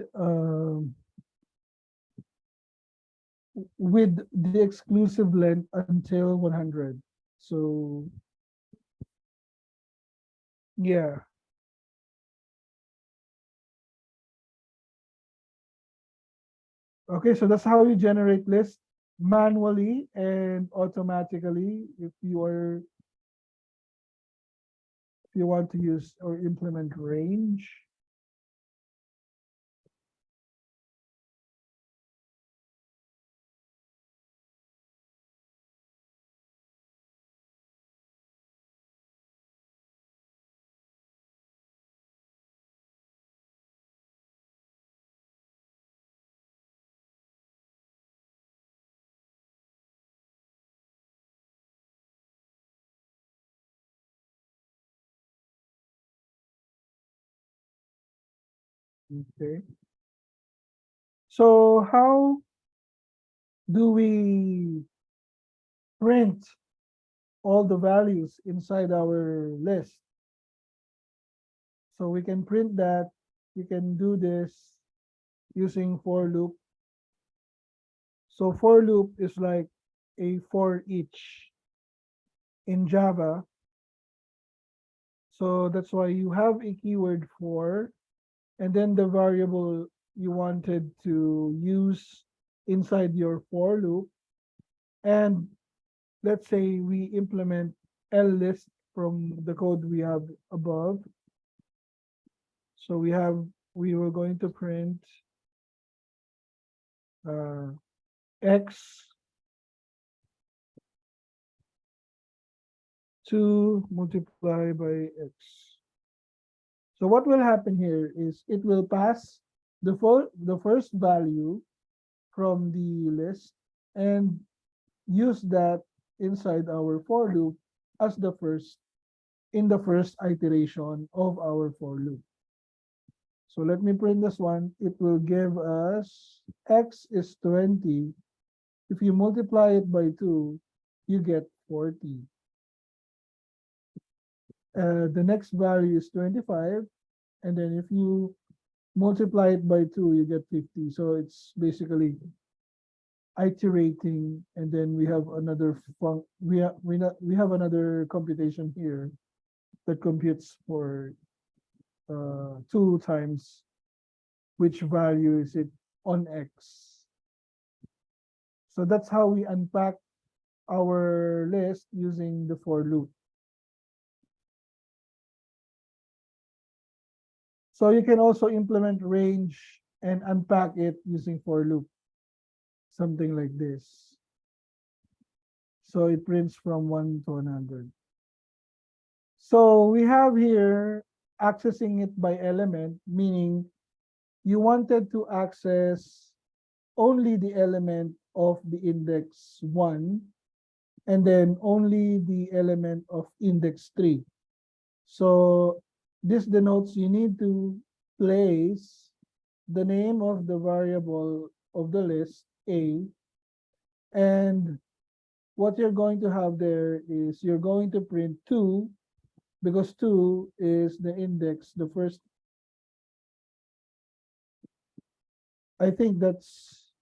the exclusive length until 100. So yeah. Okay, so that's how you generate lists manually and automatically if you want to use or implement range. Okay. So how do we print all the values inside our list? So we can print that, we can do this using for loop. So for loop is like a for each in Java. So that's why you have a keyword for, and then the variable you wanted to use inside your for loop. And let's say we implement list from the code we have above. So we were going to print x to multiply by x. So what will happen here is it will pass the first value from the list and use that inside our for loop as the first in the first iteration of our for loop. So let me print this one. It will give us x is 20. If you multiply it by 2, you get 40. The next value is 25. And then if you multiply it by 2, you get 50. So it's basically iterating, and then we have another we have another computation here that computes for 2 times which value is it on x. So that's how we unpack our list using the for loop. So you can also implement range and unpack it using for loop, something like this. So it prints from 1 to 100. So we have here accessing it by element, meaning you wanted to access only the element of the index 1 and then only the element of index 3. So this denotes you need to place the name of the variable of the list A, and what you're going to have there is you're going to print 2 because 2 is the index, the first. I think that's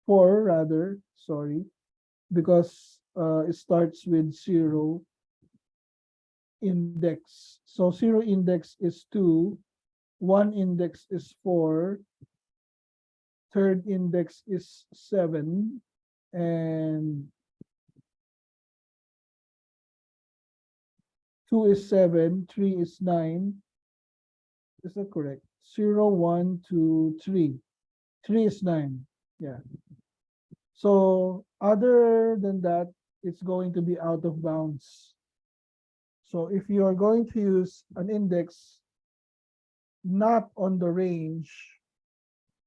4 rather, sorry, because it starts with 0 index. So 0 index is 2, 1 index is 4, third index is 7, and 2 is 7, 3 is 9. Is that correct? 0, 1, 2, 3. 3 is 9. Yeah. So other than that, it's going to be out of bounds. So if you are going to use an index not on the range,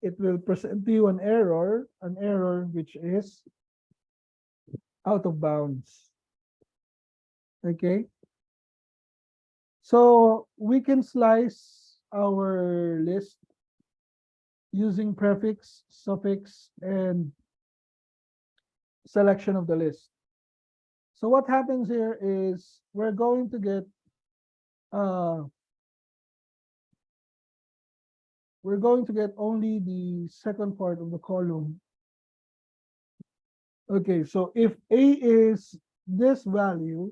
it will present you an error which is out of bounds. Okay. So we can slice our list using prefix, suffix, and selection of the list. So what happens here is we're going to get only the second part of the column. Okay, so if A is this value,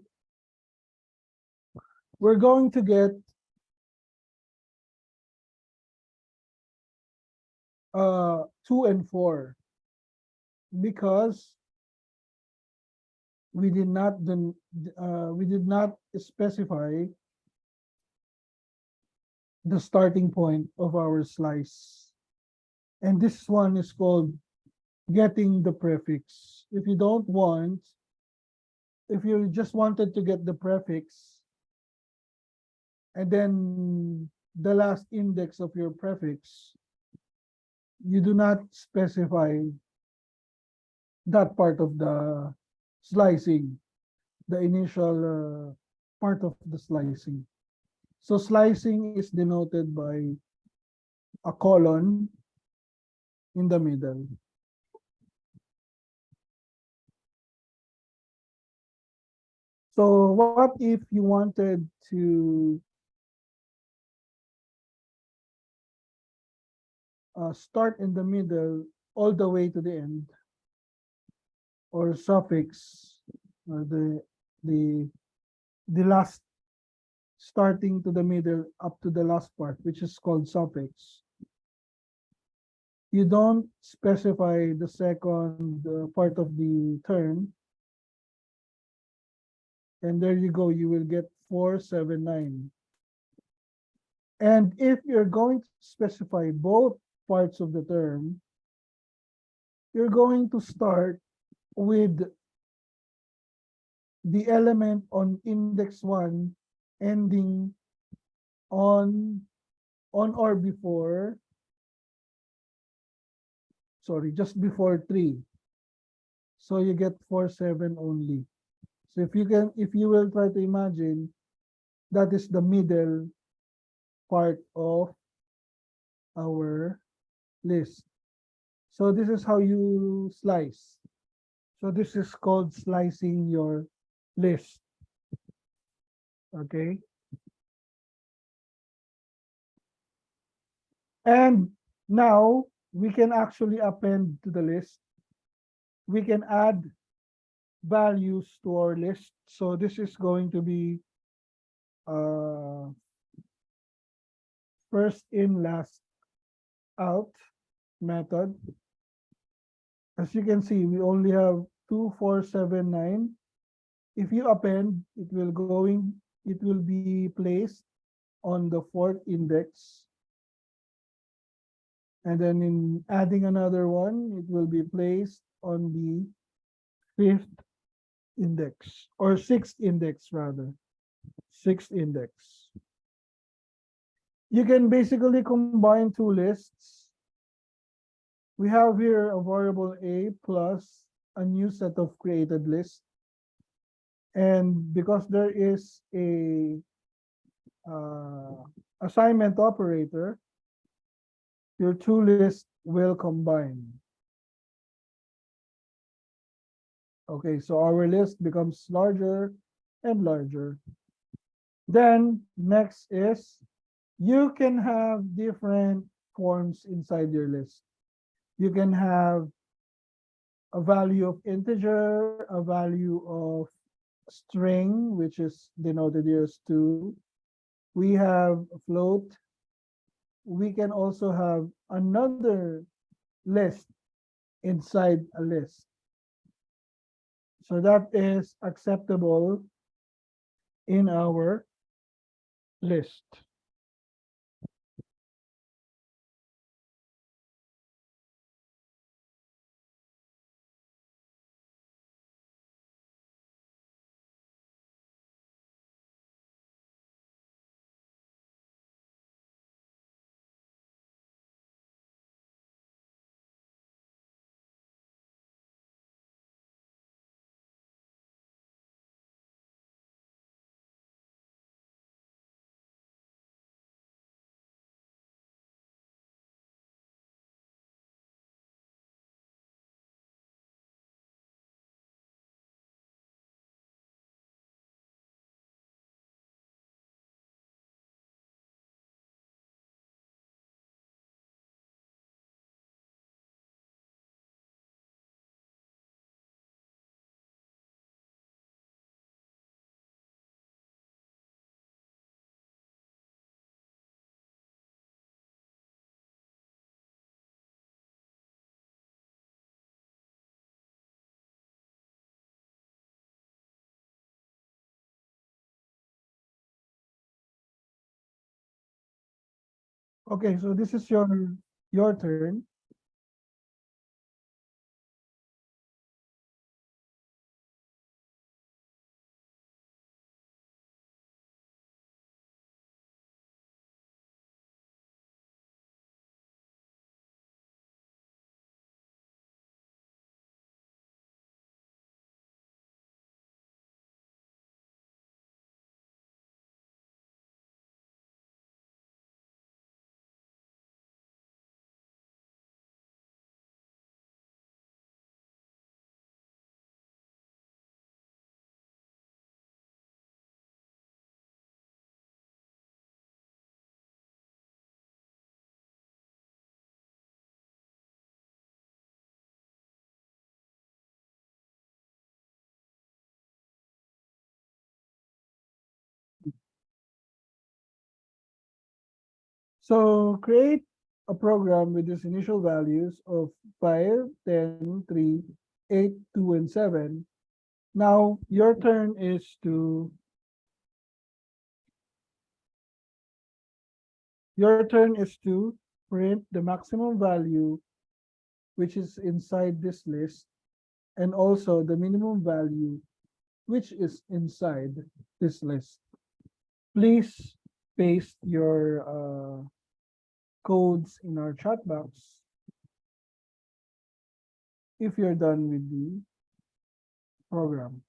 we're going to get 2 and 4 because we did not specify the starting point of our slice. And this one is called getting the prefix. If you just wanted to get the prefix and then the last index of your prefix, you do not specify that part of the slicing, the initial part of the slicing. So slicing is denoted by a colon in the middle. So what if you wanted to start in the middle all the way to the end, or suffix, or the last starting to the middle up to the last part, which is called suffix. You don't specify the second part of the term, and there you go, you will get 479. And if you're going to specify both parts of the term, you're going to start with the element on index 1 ending on or before, sorry, just before 3. So you get 47 only. So if you will try to imagine, that is the middle part of our list. So this is how you slice. So this is called slicing your list. Okay. And now we can actually append to the list. We can add values to our list. So this is going to be first in, last out method. As you can see, we only have 2, 4, 7, 9. If you append, it will be placed on the 4th index. And then in adding another one, it will be placed on the 5th index, or 6th index rather. 6th index. You can basically combine two lists. We have here a variable a plus a new set of created lists. And because there is a assignment operator, your two lists will combine. Okay, so our list becomes larger and larger. Then next is, you can have different forms inside your list. You can have a value of integer, a value of string, which is denoted here as 2. We have a float. We can also have another list inside a list. So that is acceptable in our list. Okay, so this is your turn. So create a program with these initial values of 5, 10, 3, 8, 2, and 7. Now your turn is to print the maximum value which is inside this list and also the minimum value which is inside this list. Please paste your codes in our chat box if you're done with the program.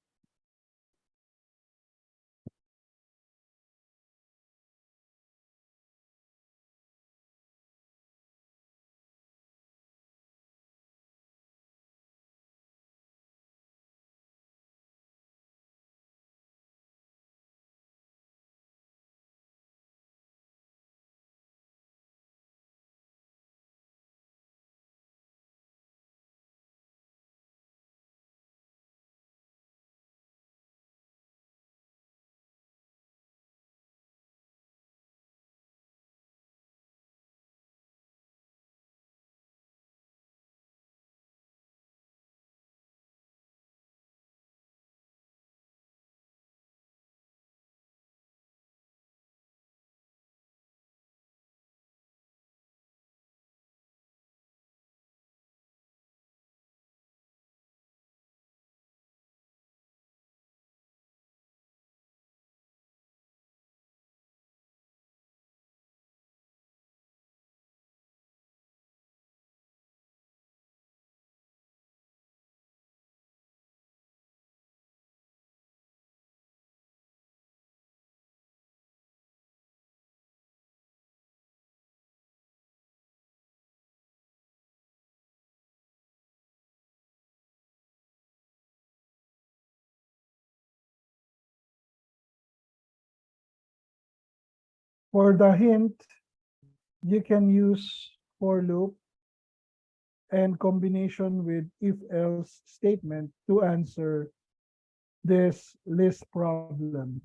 For the hint, you can use for loop and combination with if else statement to answer this list problem.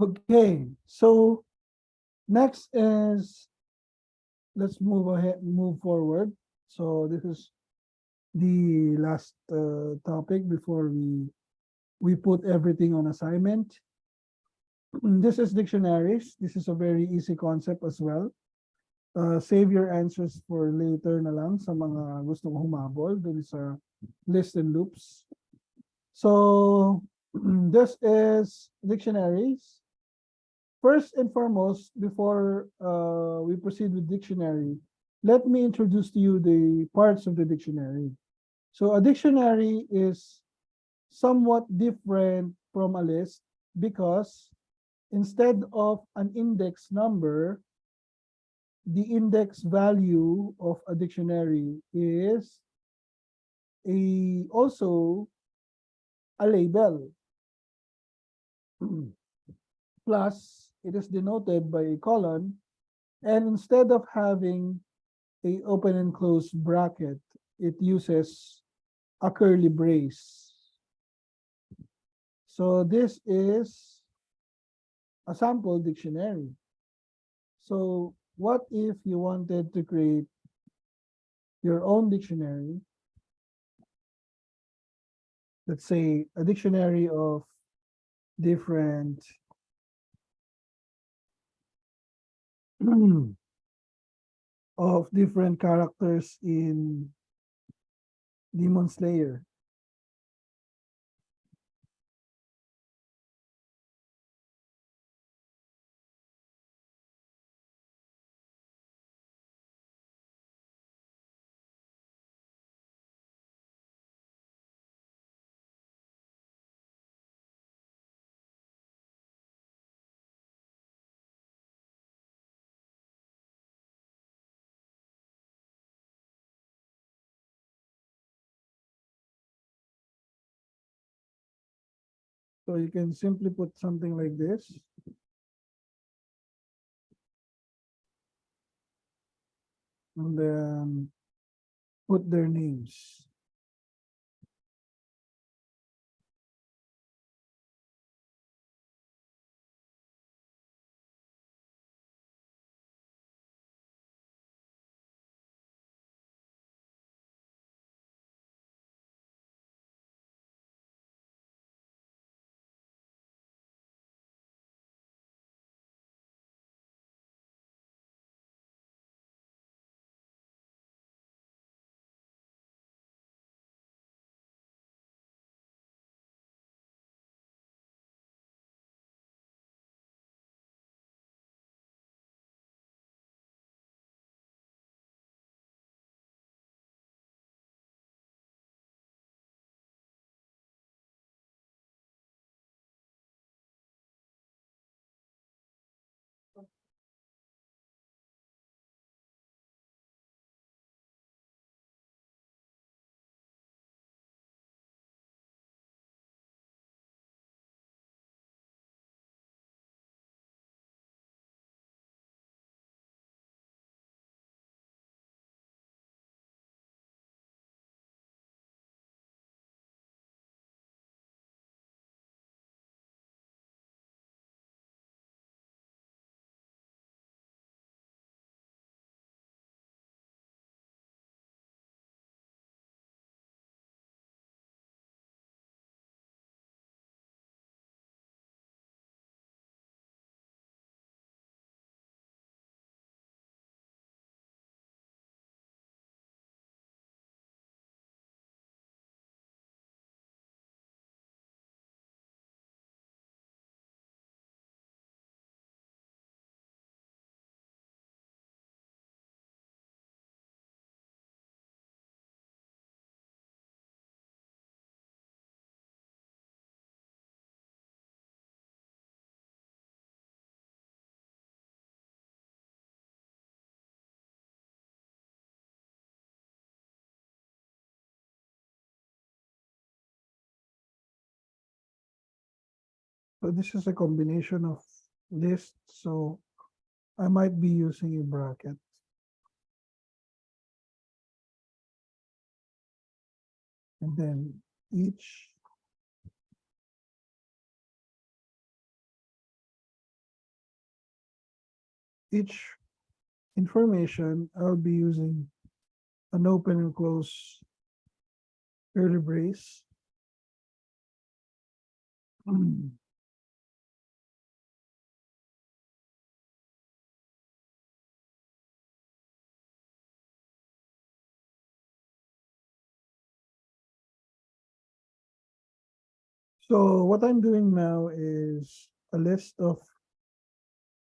Okay, so next is, let's move forward. So this is the last topic before we put everything on assignment. This is dictionaries. This is a very easy concept as well. Save your answers for later na lang sa mga gustong humabol dun sa list and loops. So this is dictionaries. First and foremost, before we proceed with dictionary, let me introduce to you the parts of the dictionary. So a dictionary is somewhat different from a list because instead of an index number, the index value of a dictionary is also a label. Plus, it is denoted by a colon, and instead of having a open and close bracket, it uses a curly brace. So this is a sample dictionary. So what if you wanted to create your own dictionary? Let's say a dictionary of different of different characters in Demon Slayer. So you can simply put something like this. And then put their names. So this is a combination of lists. So I might be using a bracket. And then each each information, I'll be using an open and close curly brace. So what I'm doing now is a list of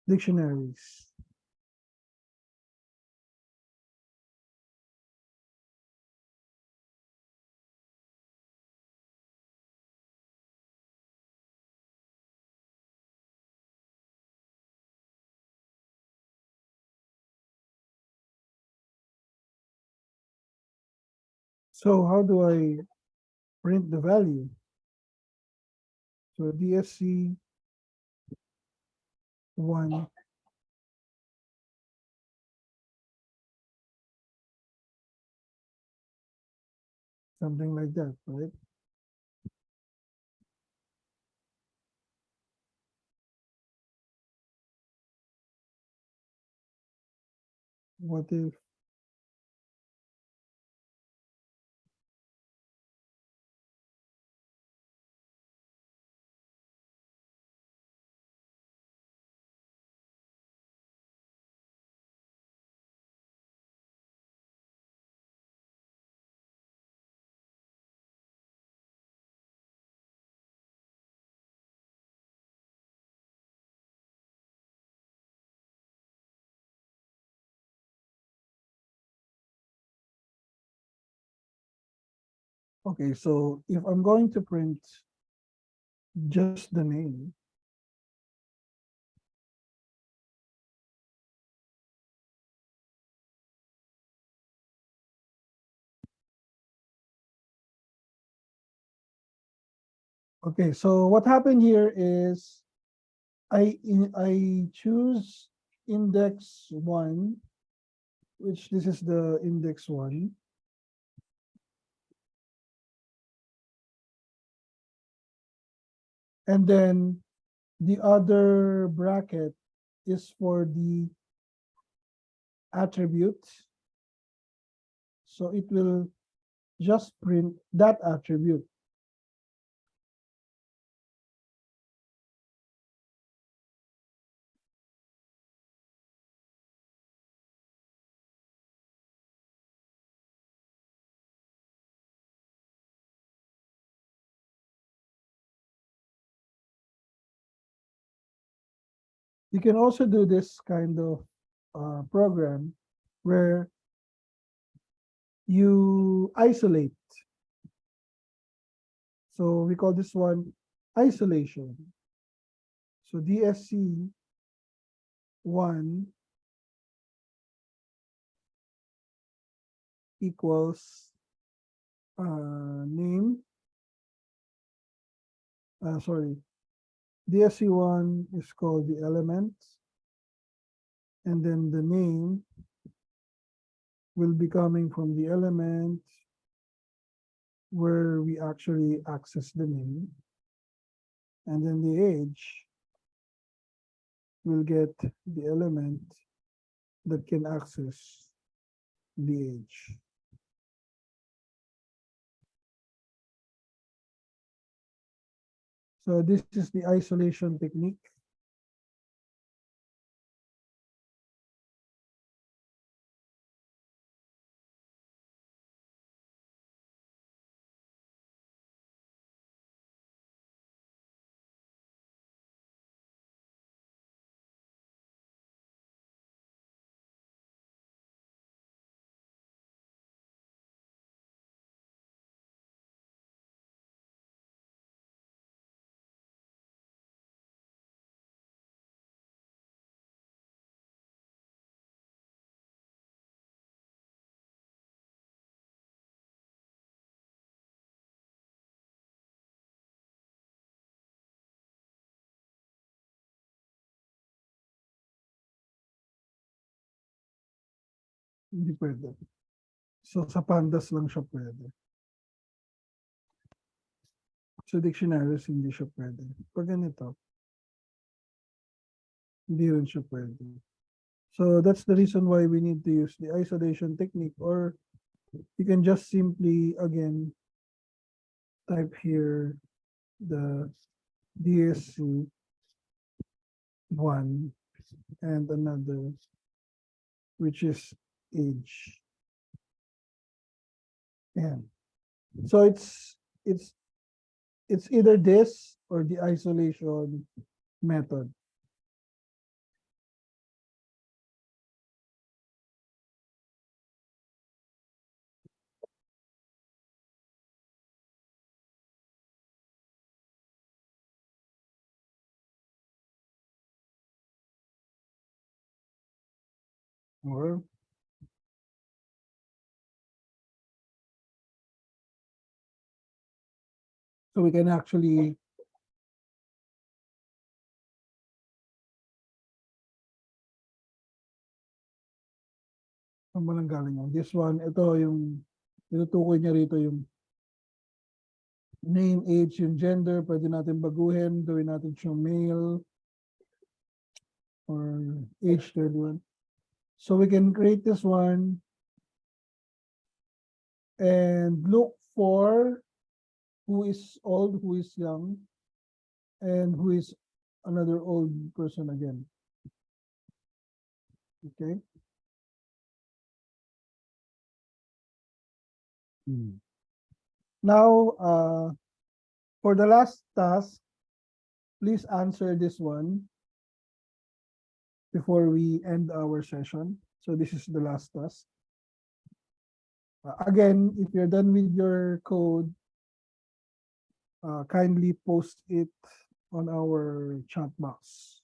dictionaries. So how do I print the value? So DSC 1 something like that, right? What if okay, so if I'm going to print just the name, okay, so what happened here is I choose index 1, which this is the index 1. And then the other bracket is for the attribute. So it will just print that attribute. You can also do this kind of program where you isolate. So we call this one isolation. So DSC 1 equals name. Sorry, DSC 1 is called the element, and then the name will be coming from the element where we actually access the name, and then the age will get the element that can access the age. So this is the isolation technique. Hindi pwede. So sa pandas lang siya pwede. Sa dictionaries, hindi siya pwede. Pag ganito, hindi rin siya pwede. So that's the reason why we need to use the isolation technique, or you can just simply, again, type here the DSC one and another, which is age. And so it's either this or the isolation method. Or so we can actually saan ba nanggaling yun? This one, ito yung tinutukoy niya rito yung name, age, yung gender, pwede natin baguhin, gawin natin siyang male or age 21. So we can create this one and look for who is old, who is young, and who is another old person again. Okay. Now, for the last task, please answer this one before we end our session. So this is the last task. Again, if you're done with your code, kindly post it on our chat box.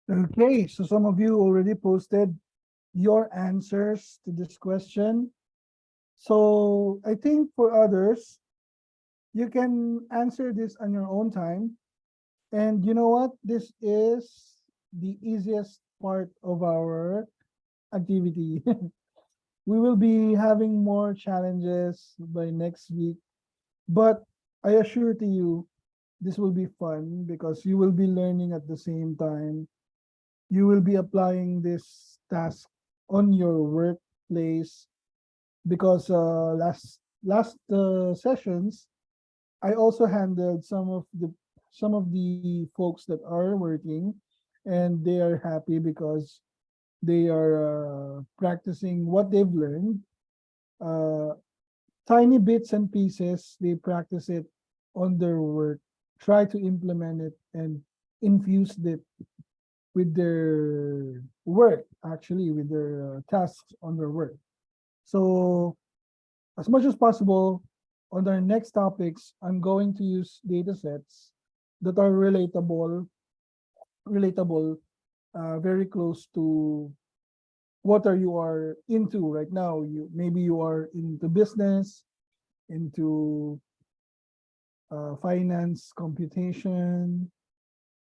Okay, so some of you already posted your answers to this question. So I think for others, you can answer this on your own time. And you know what? This is the easiest part of our activity. We will be having more challenges by next week, but I assure to you, this will be fun because you will be learning at the same time. You will be applying this task on your workplace because last sessions I also handled some of the folks that are working, and they are happy because they are practicing what they've learned. Uh, Tiny bits and pieces, they practice it on their work, try to implement it and infuse it with their work, actually, with their tasks on their work. So, as much as possible, on our next topics, I'm going to use data sets that are relatable, very close to what are you are into right now. Maybe you are into business, into finance, computation,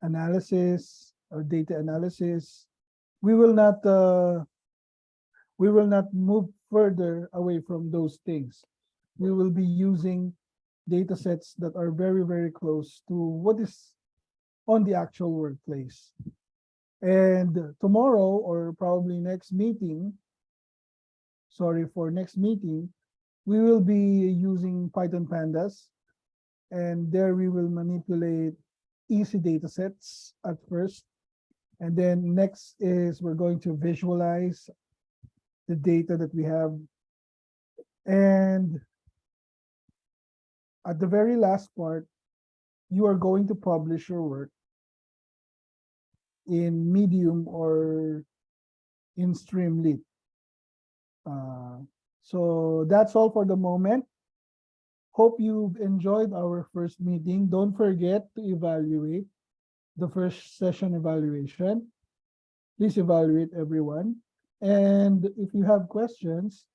analysis, or data analysis. We will not move further away from those things. We will be using data sets that are very, very close to what is on the actual workplace. And tomorrow, or probably next meeting, we will be using Python pandas, and there we will manipulate easy data sets at first. And then next is we're going to visualize the data that we have. And at the very last part, you are going to publish your work in Medium or in Streamlit. So that's all for the moment. Hope you've enjoyed our first meeting. Don't forget to evaluate the first session evaluation. Please evaluate everyone. And if you have questions,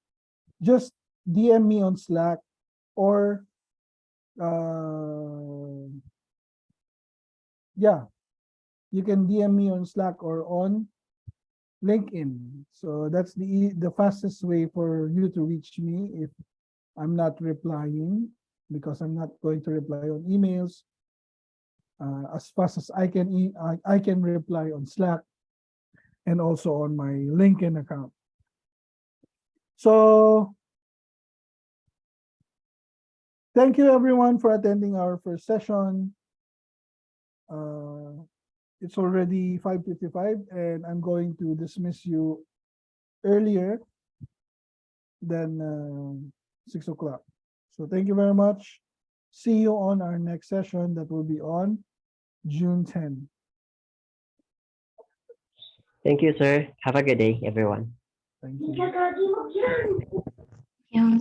just DM me on Slack or yeah, you can DM me on Slack or on LinkedIn. So that's the fastest way for you to reach me if I'm not replying, because I'm not going to reply on emails as fast as I can reply on Slack and also on my LinkedIn account. So thank you everyone for attending our first session. It's already 5:55 and I'm going to dismiss you earlier than 6 o'clock. So thank you very much. See you on our next session that will be on June 10. Thank you, sir. Have a good day, everyone. Thank you. Yeah.